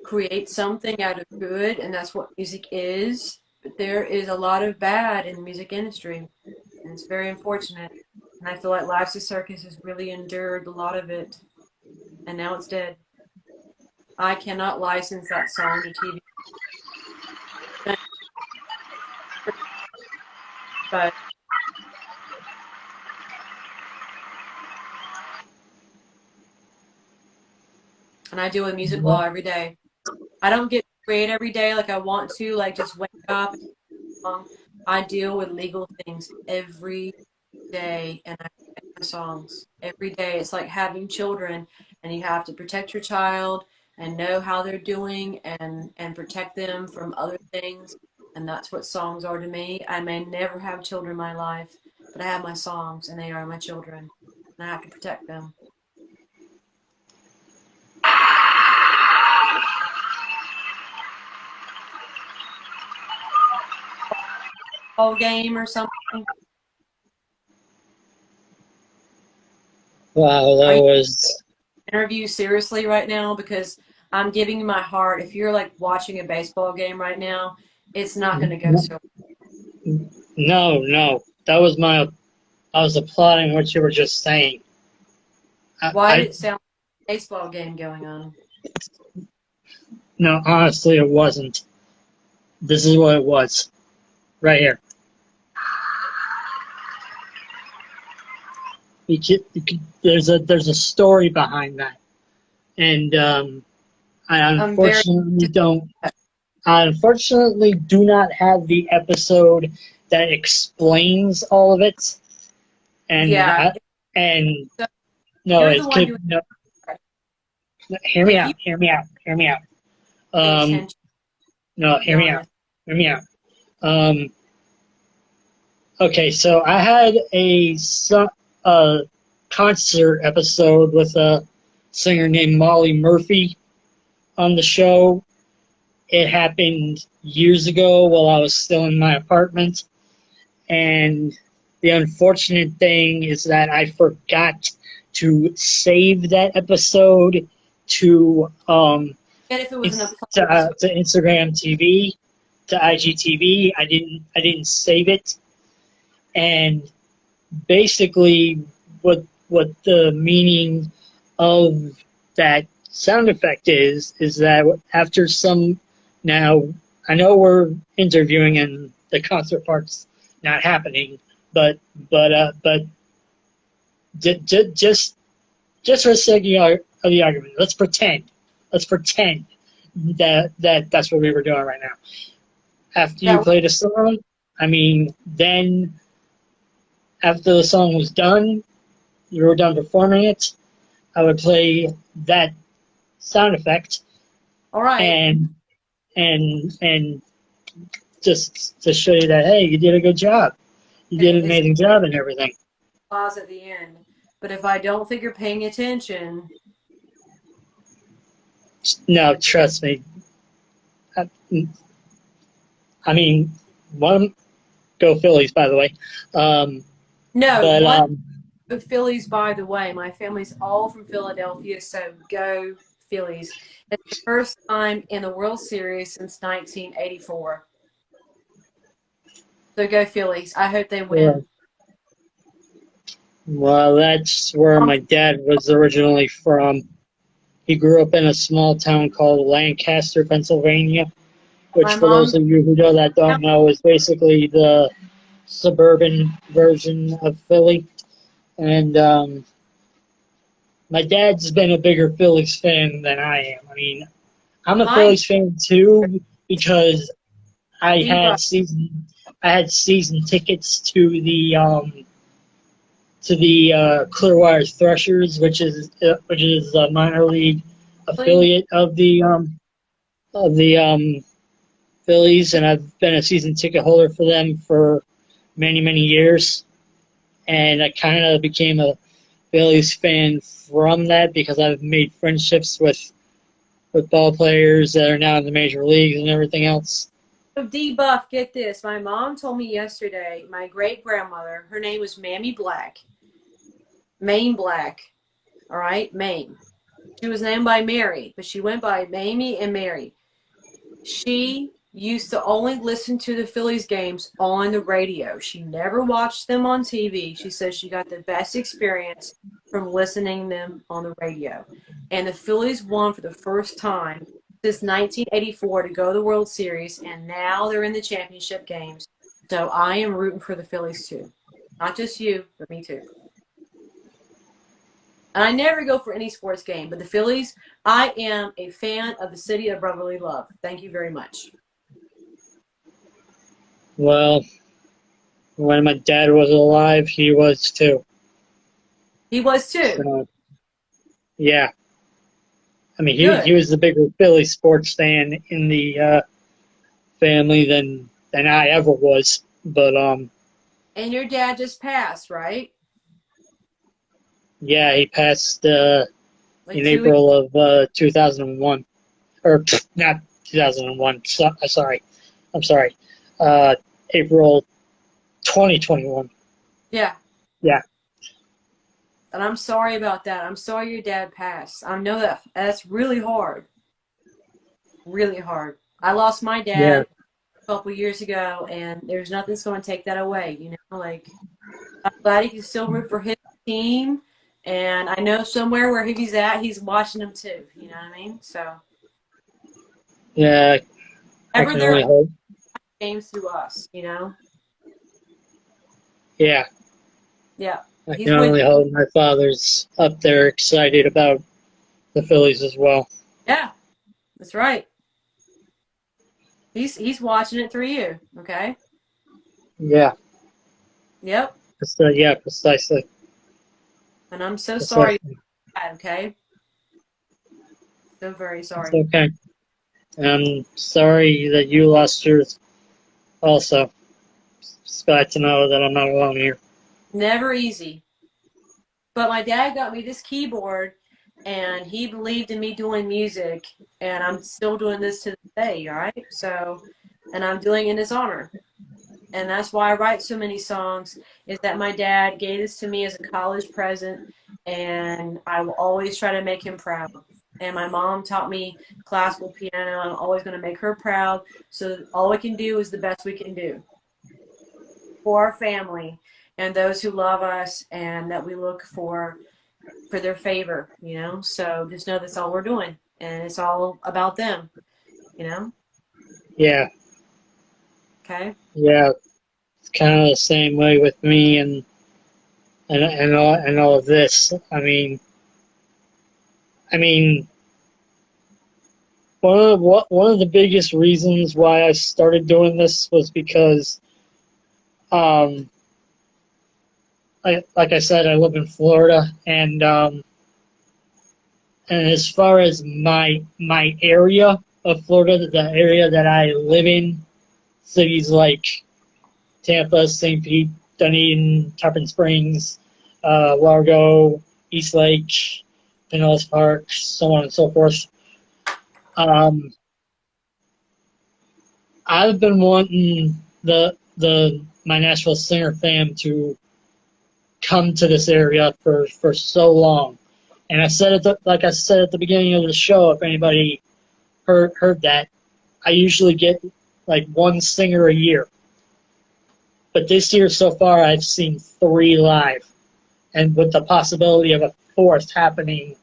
create something out of good, and that's what music is. But there is a lot of bad in the music industry, and it's very unfortunate. And I feel like Life's a Circus has really endured a lot of it, and now it's dead. I cannot license that song to TV. But and I deal with music law every day. I don't get creative every day like I want to, like just wake up and song. I deal with legal things every day, and I protect my songs every day. It's like having children, and you have to protect your child and know how they're doing and protect them from other things. And that's what songs are to me. I may never have children in my life, but I have my songs, and they are my children, and I have to protect them. Ball game or something. Wow, that was Interview seriously right now because I'm giving you my heart. If you're like watching a baseball game right now, it's not going to go so. no. That was I was applauding what you were just saying. Why did it sound like a baseball game going on? No, honestly, it wasn't. This is what it was, right here. There's a story behind that, and I unfortunately do not have the episode that explains all of it. And yeah, no, you're it's the one who. no, hear me out. No, hear me out. Okay, so I had a concert episode with a singer named Molly Murphy on the show, it happened years ago while I was still in my apartment. And the unfortunate thing is that I forgot to save that episode to And if it was in a public, to Instagram TV, to IGTV. I didn't save it, and basically what the meaning of that sound effect is that after some, now I know we're interviewing and the concert part's not happening, but just for the sake of the argument, let's pretend that's what we were doing right now. After you that played a song, I mean, then after the song was done, you were done performing it, I would play that sound effect all right. and just to show you that, hey, you did a good job. You did an It's amazing job and everything. pause at the end. But if I don't think you're paying attention, No, trust me. I mean, one, go Phillies, by the way. no, But one of Phillies, by the way, my family's all from Philadelphia, so go Phillies. It's the first time in the World Series since 1984. So go Phillies. I hope they win. well, that's where my dad was originally from. He grew up in a small town called Lancaster, Pennsylvania, My which, for mom, those of you who don't know, is basically the suburban version of Philly. And my dad's been a bigger Phillies fan than I am. I mean, I'm a my Phillies fan too because I diva, had season tickets to the Clearwater Threshers, which is a minor league affiliate of the Phillies, and I've been a season ticket holder for them for many years. And I kind of became a Phillies fan from that because I've made friendships with ball players that are now in the major leagues and everything else. So D-Buff, get this. My mom told me yesterday, my great-grandmother, her name was Mammy Black. Maine Black. All right? Maine. She was named by Mary, but she went by Mamie and Mary. She used to only listen to the Phillies games on the radio. She never watched them on TV. She says she got the best experience from listening them on the radio. And the Phillies won for the first time since 1984 to go to the World Series, and now they're in the championship games. So I am rooting for the Phillies too. Not just you, but me too. And I never go for any sports game, but the Phillies, I am a fan of the city of brotherly love. Thank you very much. Well, when my dad was alive, he was too. He was too. So, yeah. I mean, Good. he was the bigger Philly sports fan in the family than I ever was. But And your dad just passed, right? yeah, he passed Like in 2 weeks. April of 2001, or not 2001. I'm sorry. April 2021. Yeah. Yeah. And I'm sorry about that. I'm sorry your dad passed. I know that's really hard. Really hard. I lost my dad a couple years ago, and there's nothing that's going to take that away. You know, like, I'm glad he can still root for his team. And I know somewhere where he's at, he's watching them too. You know what I mean? So, Yeah, I ever can there only hope. games through us, you know? Yeah, Yeah. I He's can with only hope my father's up there excited about the Phillies as well. Yeah, that's right. He's watching it through you, okay? Yeah, Yep. yeah, precisely. And I'm so sorry, Precisely. okay? So very It's sorry. okay. I'm sorry that you lost yours also. It's glad to know that I'm not alone here. Never easy. But my dad got me this keyboard, and he believed in me doing music, and I'm still doing this to this day, all right? So, and I'm doing it in his honor. And that's why I write so many songs, is that my dad gave this to me as a college present, and I will always try to make him proud. And my mom taught me classical piano. I'm always going to make her proud. So all we can do is the best we can do for our family and those who love us and that we look for their favor, you know? So just know that's all we're doing, and it's all about them, you know? Yeah, Okay? yeah. It's kind of the same way with me and all of this. I mean, one of the biggest reasons why I started doing this was because, um, like I said, I live in Florida, and as far as my area of Florida, the area that I live in, cities like Tampa, St. Pete, Dunedin, Tarpon Springs, Largo, East Lake, Pinellas Park, so on and so forth. I've been wanting the my Nashville Singer fam to come to this area for so long, and I said it like I said at the beginning of the show. If anybody heard that, I usually get like one singer a year. But this year so far, I've seen 3 live, and with the possibility of a 4th happening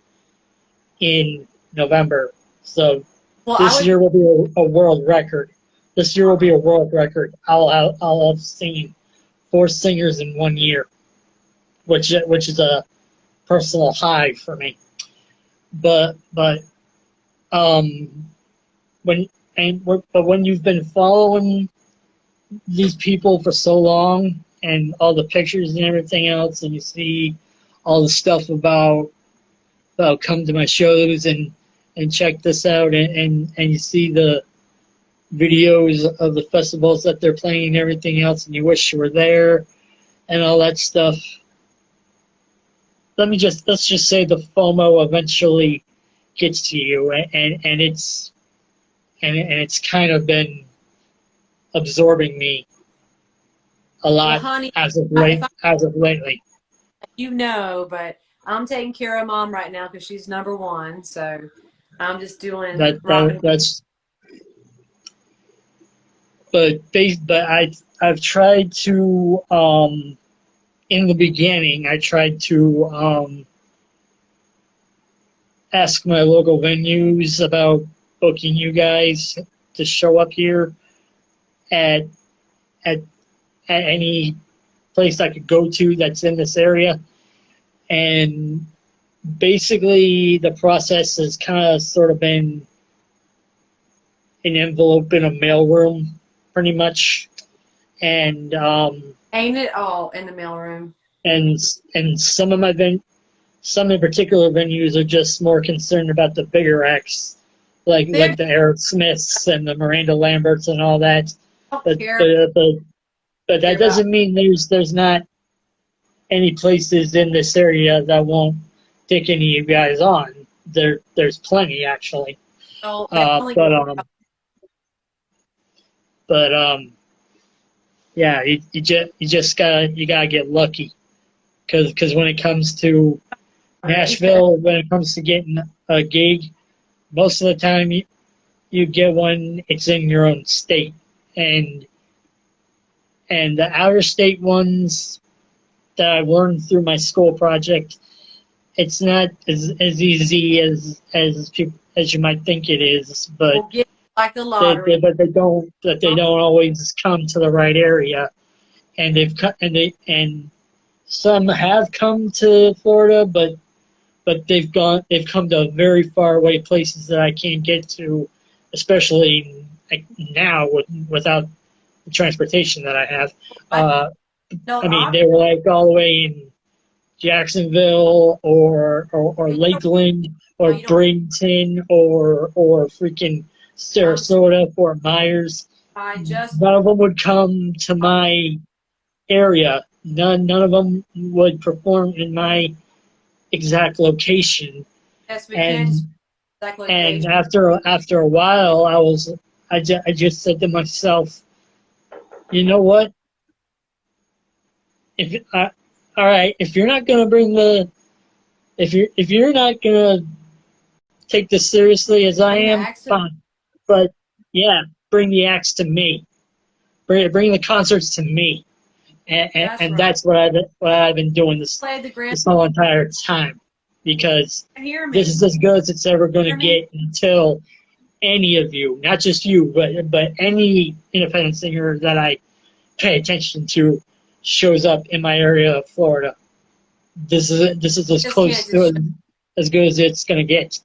in November. So Well, this year will be a world record. This year will be a world record. I'll have seen 4 singers in 1 year, which is a personal high for me. But when you've been following these people for so long, and all the pictures and everything else, and you see all the stuff about come to my shows and check this out, and you see the videos of the festivals that they're playing and everything else, and you wish you were there and all that stuff. Let's just say the FOMO eventually gets to you, and it's kind of been absorbing me a well, lot honey, as of if I, lately. you know, but I'm taking care of mom right now because she's number one. So I'm just doing rocking. That's but I've tried to in the beginning I tried to ask my local venues about booking you guys to show up here at at any place I could go to that's in this area, and basically the process has kind of sort of been an envelope in a mailroom, pretty much, and Ain't it all in the mailroom? and some of some in particular venues are just more concerned about the bigger acts, like They the Aerosmiths and the Miranda Lamberts and all that. don't But care that about. doesn't mean there's not any places in this area that won't take any of you guys on. There's plenty actually. Oh, they only. But yeah, you just gotta get lucky, because when it comes to Nashville, when it comes to getting a gig, most of the time you get one, it's in your own state, and the outer state ones that I learned through my school project, it's not as easy as you might think it is, but We'll get like the lottery. they don't always come to the right area, and and some have come to Florida, but they've come to very far away places that I can't get to, especially now without the transportation that I have. No, I mean, they were like all the way in Jacksonville or Lakeland or you don't. Bradenton or freaking Sarasota, Fort Myers. I just. None of them would come to my area. None of them would perform in my exact location. Yes, we can't And just exactly and location. after a while, I just said to myself, you know what? If all right, if you're not gonna bring the if you're not gonna take this seriously as I Bring the am, accent. fine. But yeah, bring the acts to me. Bring the concerts to me, That's and right. that's what I've been doing Play the grand. this whole entire time, because Hear this me. is as good as it's ever going to Hear me. get until any of you, not just you, but any independent singer that I pay attention to shows up in my area of Florida. This is as Just can't close just. to as good as it's going to get.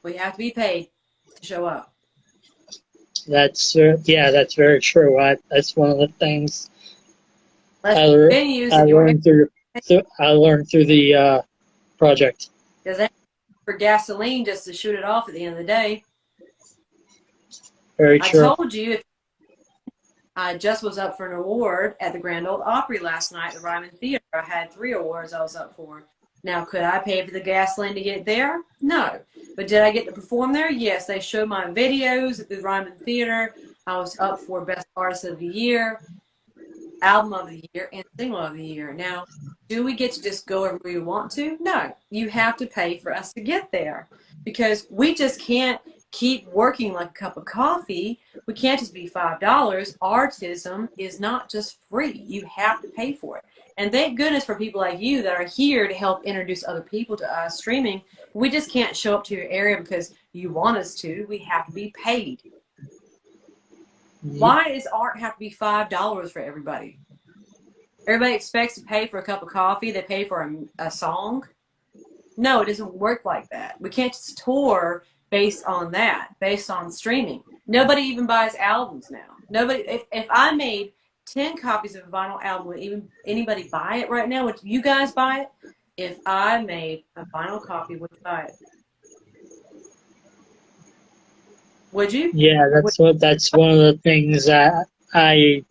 We have to be paid to show up. That's yeah, that's very true. That's one of the things Let's I, lear- venues I in your area. learned through the project. Because they for gasoline just to shoot it off at the end of the day. Very I true. told you if I just was up for an award at the Grand Ole Opry last night, the Ryman Theater. I had 3 awards I was up for. Now, could I pay for the gasoline to get there? No. But did I get to perform there? Yes. They showed my videos at the Ryman Theater. I was up for Best Artist of the Year, Album of the Year, and Single of the Year. Now, do we get to just go wherever we want to? No. You have to pay for us to get there because we just can't keep working like a cup of coffee. We can't just be $5. Artism is not just free. You have to pay for it. And thank goodness for people like you that are here to help introduce other people to us streaming. We just can't show up to your area because you want us to. We have to be paid. Why does art have to be $5 for everybody? Everybody expects to pay for a cup of coffee. They pay for a song. No, it doesn't work like that. We can't just tour based on that, based on streaming. Nobody even buys albums now. Nobody. If I made 10 copies of a vinyl album, would even anybody buy it right now? Would you guys buy it? If I made a vinyl copy, would you buy it? Would you? Yeah, that's one of the things that I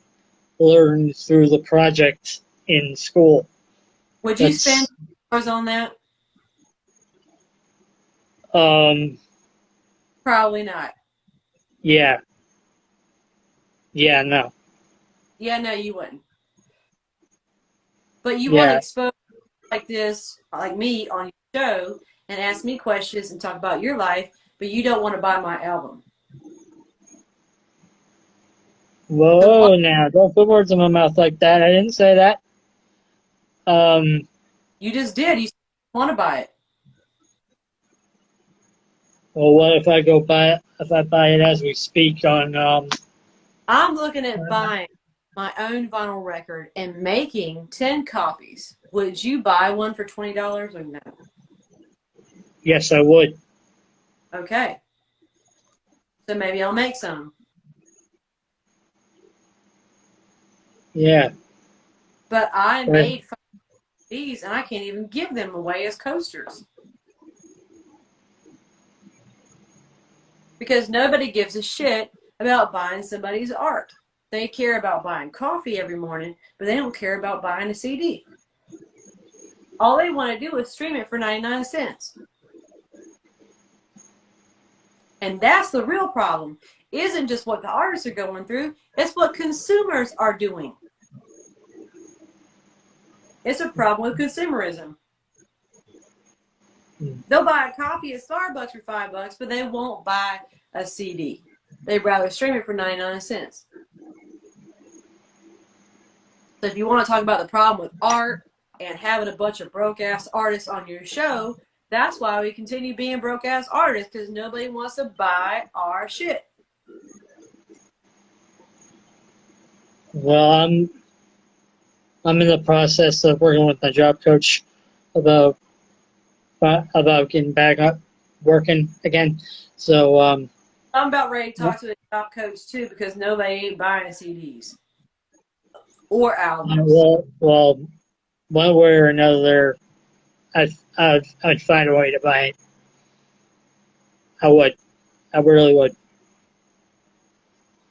learned through the project in school. Would you spend That's hours on that? um Probably not. yeah. Yeah, no. Yeah, no, you wouldn't. But you want to Yeah. expose like this, like me, on your show and ask me questions and talk about your life, but you don't want to buy my album. So what? Whoa, now don't put words in my mouth like that. I didn't say that. Um You just did. You want to buy it. well, what if I go buy it if I buy it as we speak on I'm looking at buying my own vinyl record and making 10 copies. Would you buy one for $20 or no? yes, I would. Okay. So maybe I'll make some. Yeah. But I Right. made these and I can't even give them away as coasters. Because nobody gives a shit about buying somebody's art. They care about buying coffee every morning, but they don't care about buying a CD. All they want to do is stream it for 99 cents. And that's the real problem. Isn't just what the artists are going through, it's what consumers are doing. It's a problem with consumerism. They'll buy a coffee at Starbucks for $5, but they won't buy a CD. They'd rather stream it for 99 cents. So if you want to talk about the problem with art and having a bunch of broke-ass artists on your show, that's why we continue being broke-ass artists, because nobody wants to buy our shit. Well, I'm in the process of working with my job coach about getting back up working again. So I'm about ready to talk to the job coach too, because nobody ain't buying CDs or albums. well, one way or another, I'd find a way to buy it. I would. I really would.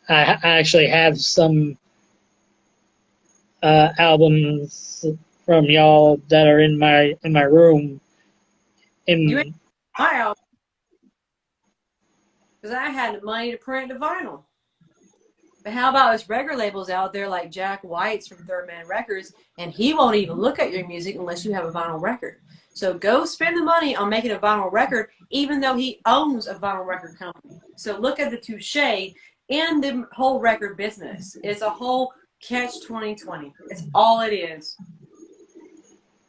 I actually have some albums from y'all that are in my room. You ain't In my album because I had the money to print the vinyl. But how about those record labels out there like Jack White's from Third Man Records, and he won't even look at your music unless you have a vinyl record. So go spend the money on making a vinyl record, even though he owns a vinyl record company. So look at the touche in the whole record business. It's a whole catch 2020. It's all it is.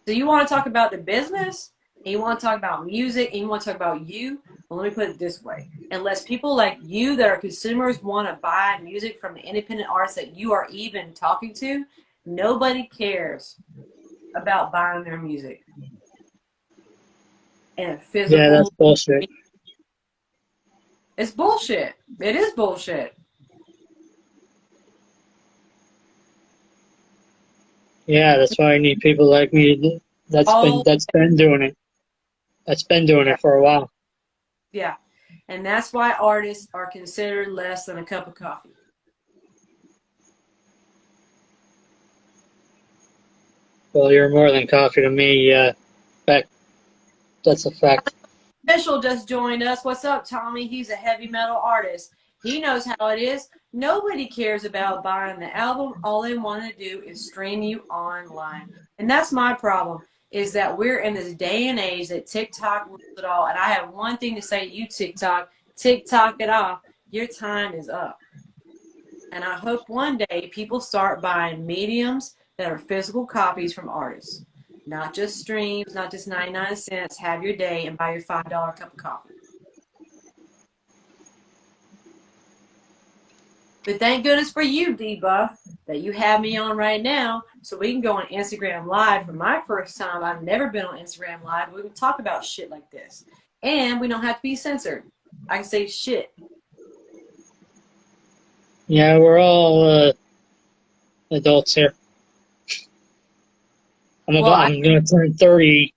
So you want to talk about the business, and you want to talk about music, and you want to talk about you? Well, let me put it this way. Unless people like you that are consumers want to buy music from the independent artists that you are even talking to, nobody cares about buying their music. And physical. Yeah, that's bullshit. It's bullshit. It is bullshit. Yeah, that's why I need people like me that's been doing it. That's been doing it for a while. Yeah. And that's why artists are considered less than a cup of coffee. Well, you're more than coffee to me, Beck. That's a fact. Mitchell just joined us. What's up, Tommy? He's a heavy metal artist. He knows how it is. Nobody cares about buying the album. All they want to do is stream you online. And that's my problem, is that we're in this day and age that TikTok rules it all. And I have one thing to say to you, TikTok. TikTok it off. Your time is up. And I hope one day people start buying mediums that are physical copies from artists. Not just streams, not just 99 cents. Have your day and buy your $5 cup of coffee. But thank goodness for you, D-Buff, that you have me on right now so we can go on Instagram Live for my first time. I've never been on Instagram Live. We can talk about shit like this. And we don't have to be censored. I can say shit. Yeah, we're all adults here. I'm going to turn 30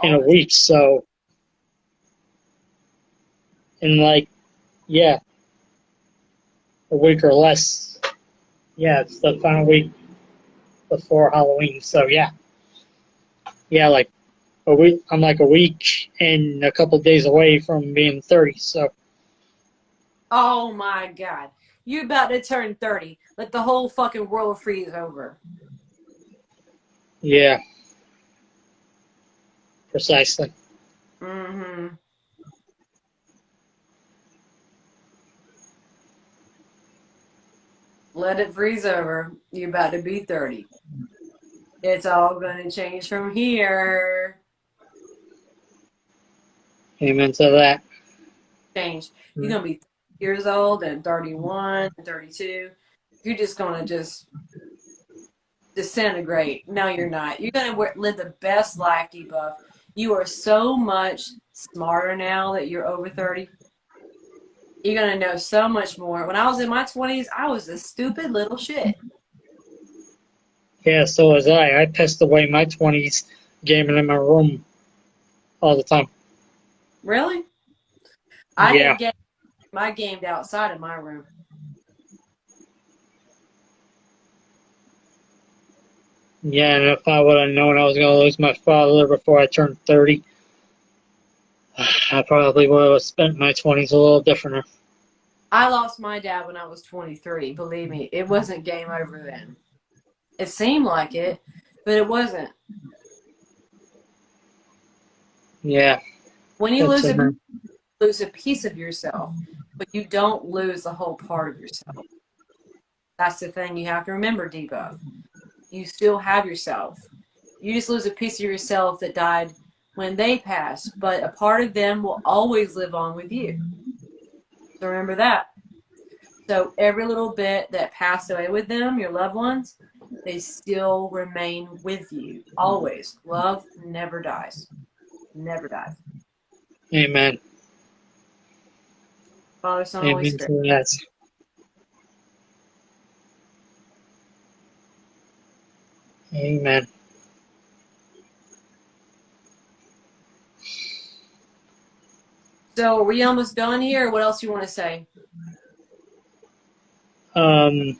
in a week, so in like, yeah, a week or less. Yeah, it's the final week before Halloween, so yeah. Yeah, like a week. I'm like a week and a couple days away from being 30, so. Oh my God. You're about to turn 30. Let the whole fucking world freeze over. Yeah. Precisely. Mm-hmm. Let it freeze over. You're about to be 30. It's all going to change from here. Amen to that. Change. You're going to be 30 years old and 31 and 32. You're just going to just disintegrate. No, you're not. You're going to live the best life, D-Buff. You are so much smarter now that you're over 30. You're going to know so much more. When I was in my 20s, I was a stupid little shit. Yeah, so was I. I pissed away my 20s gaming in my room all the time. Really? I gamed outside of my room. Yeah, and if I would have known I was going to lose my father before I turned 30, I probably would have spent my 20s a little different. I lost my dad when I was 23. Believe me, it wasn't game over then. It seemed like it, but it wasn't. Yeah. When you lose a piece of yourself, but you don't lose the whole part of yourself. That's the thing you have to remember, D-Buff. You still have yourself. You just lose a piece of yourself that died when they passed, but a part of them will always live on with you. So remember that. So every little bit that passed away with them, your loved ones, they still remain with you. Always. Love never dies. Never dies. Amen. Father, Son, Holy Amen Spirit. to that. Amen. So are we almost done here? Or what else you want to say? I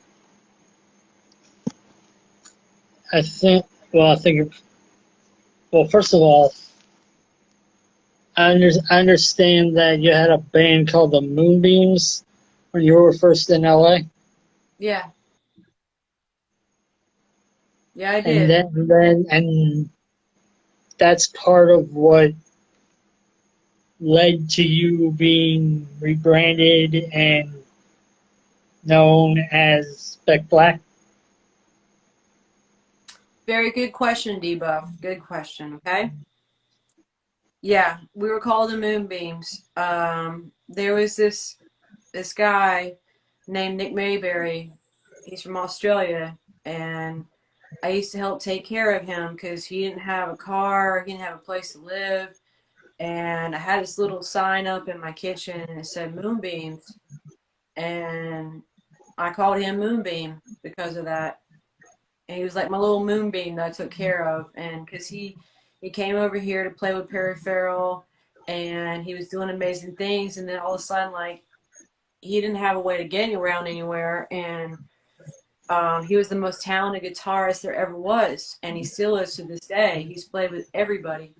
think Well, I think, well, first of all, I understand that you had a band called the Moonbeams when you were first in LA. Yeah. Yeah, I And did. and that's part of what led to you being rebranded and known as Beck Black. Very good question, Debuff. Good question. Okay. Yeah, we were called the Moonbeams. There was this guy named Nick Mayberry. He's from Australia, and I used to help take care of him because he didn't have a car, he didn't have a place to live, and I had this little sign up in my kitchen and it said Moonbeams, and I called him Moonbeam because of that. And he was like my little moonbeam that I took care of. And because he came over here to play with Perry Farrell, and he was doing amazing things. And then all of a sudden, like, he didn't have a way to get around anywhere. And he was the most talented guitarist there ever was, and he still is to this day. He's played with everybody.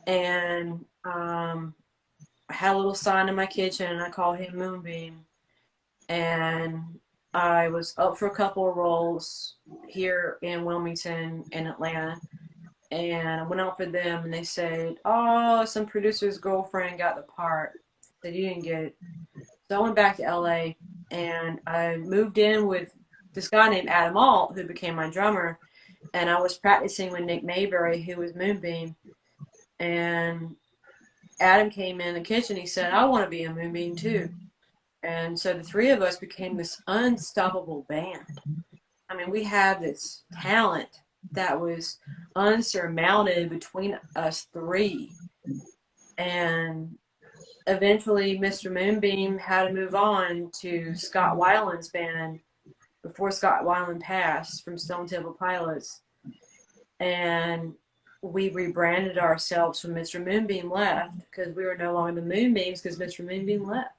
And I had a little sign in my kitchen, and I called him Moonbeam. And I was up for a couple of roles here in Wilmington and Atlanta, and I went out for them, and they said, "Oh, some producer's girlfriend got the part." I said, "You didn't get it." So I went back to LA, and I moved in with this guy named Adam Alt, who became my drummer, and I was practicing with Nick Mayberry, who was Moonbeam, and Adam came in the kitchen. He said, "I want to be a Moonbeam too." And so the three of us became this unstoppable band. I mean, we had this talent that was unsurmounted between us three. And eventually, Mr. Moonbeam had to move on to Scott Weiland's band before Scott Weiland passed from Stone Temple Pilots. And we rebranded ourselves when Mr. Moonbeam left because we were no longer the Moonbeams because Mr. Moonbeam left.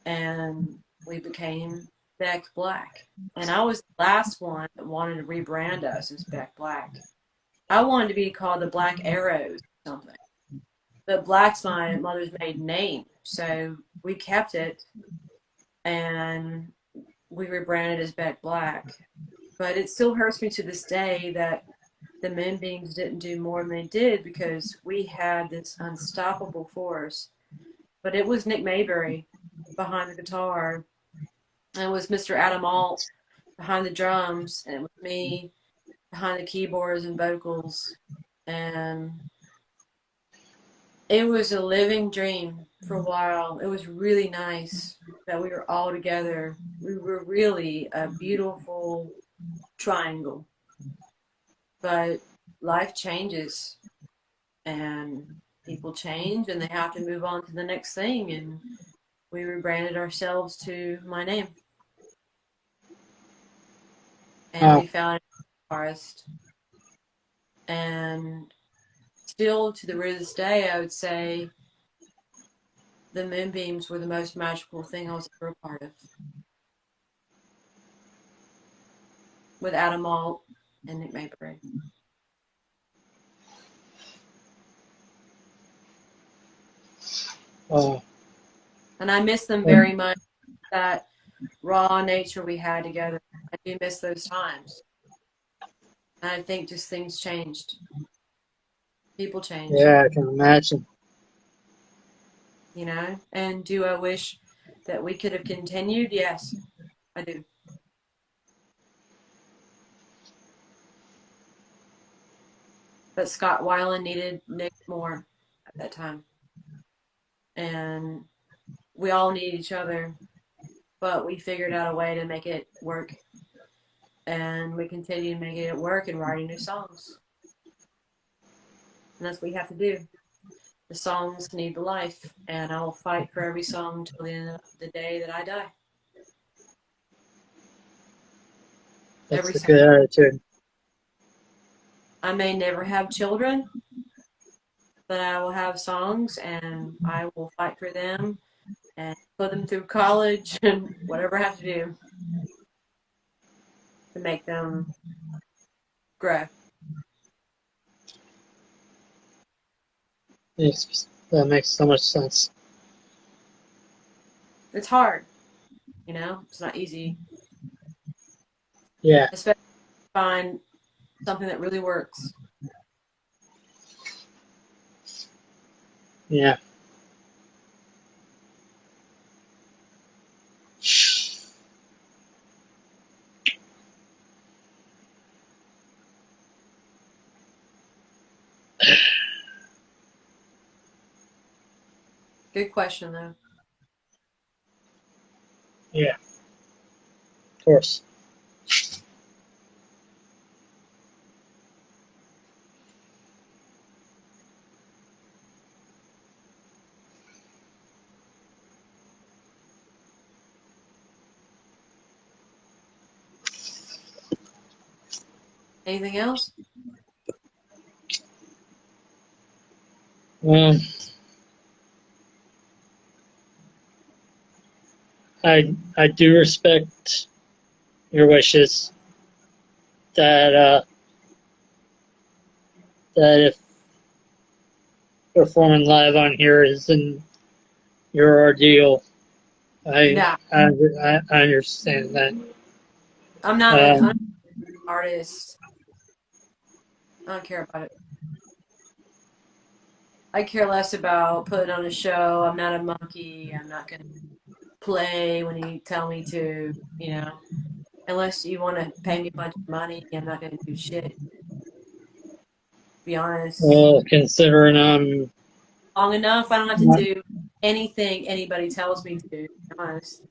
And we became Beck Black. And I was the last one that wanted to rebrand us as Beck Black. I wanted to be called the Black Arrows or something. But Black's my mother's maiden name. So we kept it and we rebranded as Beck Black. But it still hurts me to this day that the Moonbeams didn't do more than they did because we had this unstoppable force. But it was Nick Mayberry behind the guitar, and it was Mr. Adam Alt behind the drums, and it was me behind the keyboards and vocals, and it was a living dream for a while. It was really nice that we were all together. We were really a beautiful triangle, but life changes, and people change, and they have to move on to the next thing, and we rebranded ourselves to my name. And we found a guitarist. And still to the root of this day, I would say the Moonbeams were the most magical thing I was ever a part of. With Adam Alt and Nick Mayberry. And I miss them very much, that raw nature we had together. I do miss those times. And I think just things changed. People changed. Yeah, I can imagine. You know? And do I wish that we could have continued? Yes, I do. But Scott Weiland needed Nick more at that time. And we all need each other, but we figured out a way to make it work. And we continue making it work and writing new songs. And that's what we have to do. The songs need the life, and I will fight for every song till the end of the day that I die. That's a good attitude. I may never have children, but I will have songs, and I will fight for them and put them through college and whatever I have to do to make them grow. That makes so much sense. It's hard, you know. It's not easy, Yeah. especially to find something that really works. Yeah. Good question, though. Yeah. Of course. Anything else? Well, I do respect your wishes that that if performing live on here isn't your ordeal, I No, I, I understand that. I'm not an Um, artist. I don't care about it. I care less about putting on a show. I'm not a monkey. I'm not gonna play when you tell me to. You know, unless you want to pay me a bunch of money, I'm not gonna do shit. To be honest. well, considering Long enough, I don't have to do anything anybody tells me to. To be honest,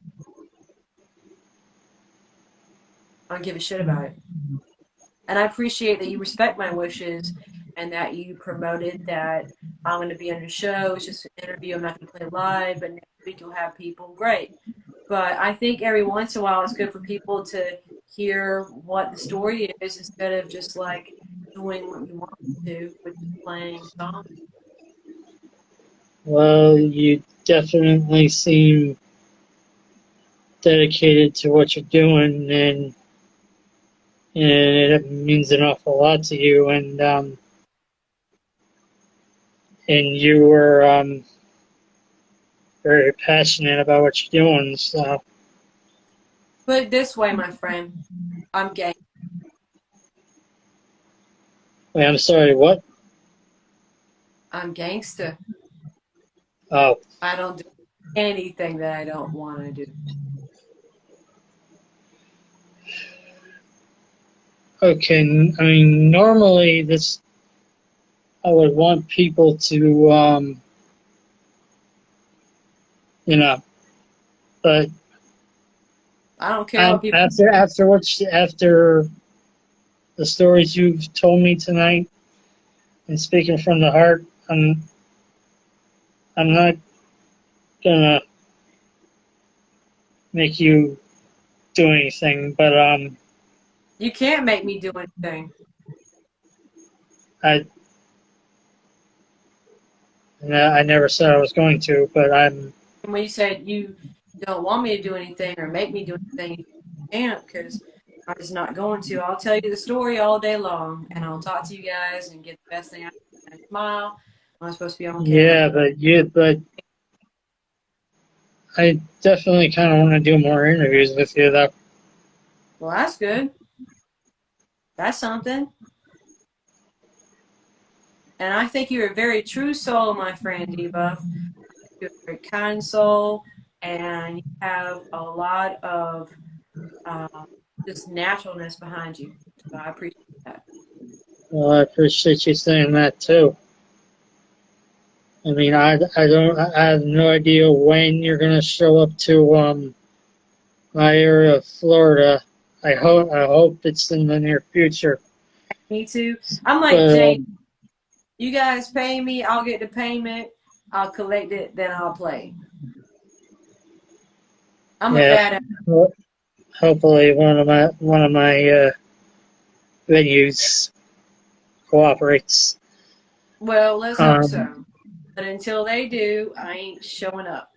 I don't give a shit about it. And I appreciate that you respect my wishes and that you promoted that I'm going to be on your show. It's just an interview. I'm not going to play live, but next week you'll have people. Great. But I think every once in a while it's good for people to hear what the story is instead of just like doing what you want to, which is playing songs. well, you definitely seem dedicated to what you're doing, and it means an awful lot to you. And you were very passionate about what you're doing. So, Put it this way, my friend, I'm gay. wait, I'm sorry. What? I'm gangster. Oh, I don't do anything that I don't want to do. okay. I mean, normally this I would want people to, you know, but I don't care what people. after the stories you've told me tonight, and speaking from the heart, I'm not gonna make you do anything, but You can't make me do anything. I I never said I was going to, but And when you said you don't want me to do anything or make me do anything, you can't because I'm just not going to. I'll tell you the story all day long and I'll talk to you guys and get the best thing out of it. Smile. I'm supposed to be on camera. yeah, but I definitely kind of want to do more interviews with you, though. Well, that's good. That's something. And I think you're a very true soul, my friend, Debuff. You're a very kind soul and you have a lot of uh, just naturalness behind you. So I appreciate that. Well, I appreciate you saying that too. I mean, I have no idea when you're gonna show up to my area of Florida. I hope it's in the near future. Me too. I'm like But Jane. You guys pay me, I'll get the payment, I'll collect it, then I'll play. I'm a yeah, badass. hopefully one of my venues cooperates. Well, let's hope Um, so. But until they do, I ain't showing up.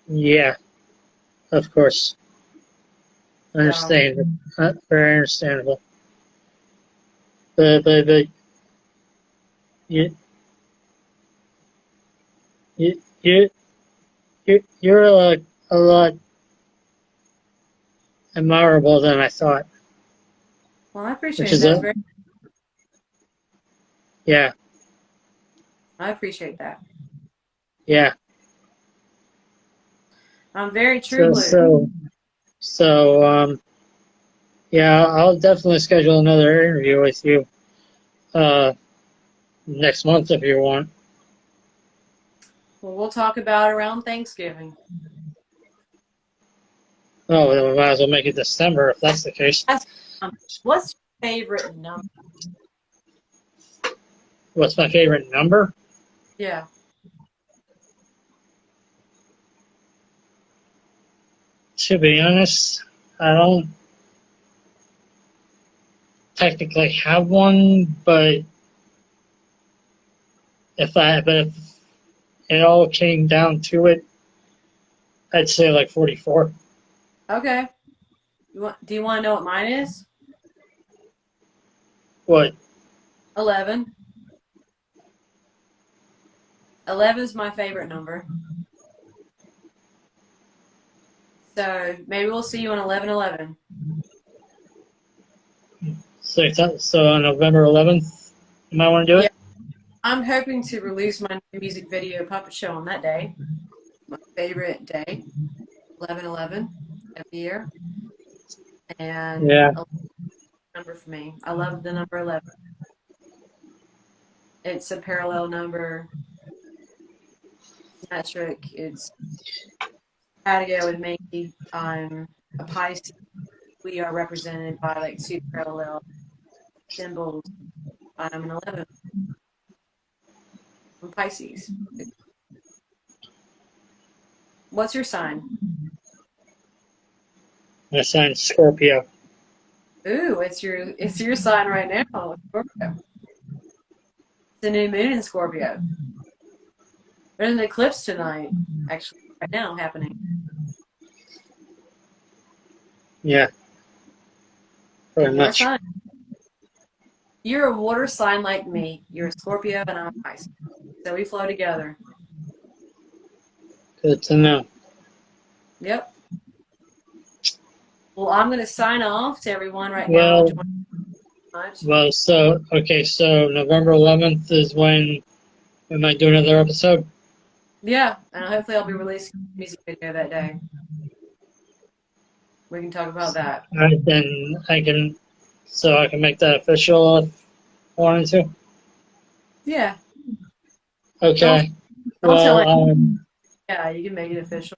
yeah, of course, So, understandable, very understandable. but you you you you're a lot admirable than I thought. Well, I Which appreciate it. is That's a very. yeah, I appreciate that. yeah. I'm very true So blue. so so yeah, I'll definitely schedule another interview with you next month if you want. Well, we'll talk about it around Thanksgiving. Oh, then we might as well make it December if that's the case. What's your favorite number? What's my favorite number? Yeah. To be honest, I don't technically have one, but if it all came down to it, I'd say like 44. Okay. Do you want to know what mine is? What? 11. 11 is my favorite number. So maybe we'll see you on 11/11. So on November 11th, you might want to do Yeah. it? I'm hoping to release my new music video puppet show on that day. My favorite day, 11/11 every year. And Yeah. a number for me. I love the number 11. It's a parallel number, metric. It's Patio and me. I'm a Pisces. We are represented by like two parallel symbols. I'm an 11 from Pisces. What's your sign? My sign's Scorpio. Ooh, it's your sign right now, Scorpio. It's a new moon in Scorpio. There's an eclipse tonight, actually, right now happening. Yeah. Pretty And your much. sign. You're a water sign like me. You're a Scorpio and I'm a Pisces. So we flow together. Good to know. Yep. Well, I'm going to sign off to everyone right now. Well, Join much. so November 11th is when we might do another episode. Yeah, and hopefully I'll be releasing a music video that day. We can talk about that. Then I can make that official if I wanted to. Yeah. Okay. Don't tell Well, anyone. Yeah, you can make it official.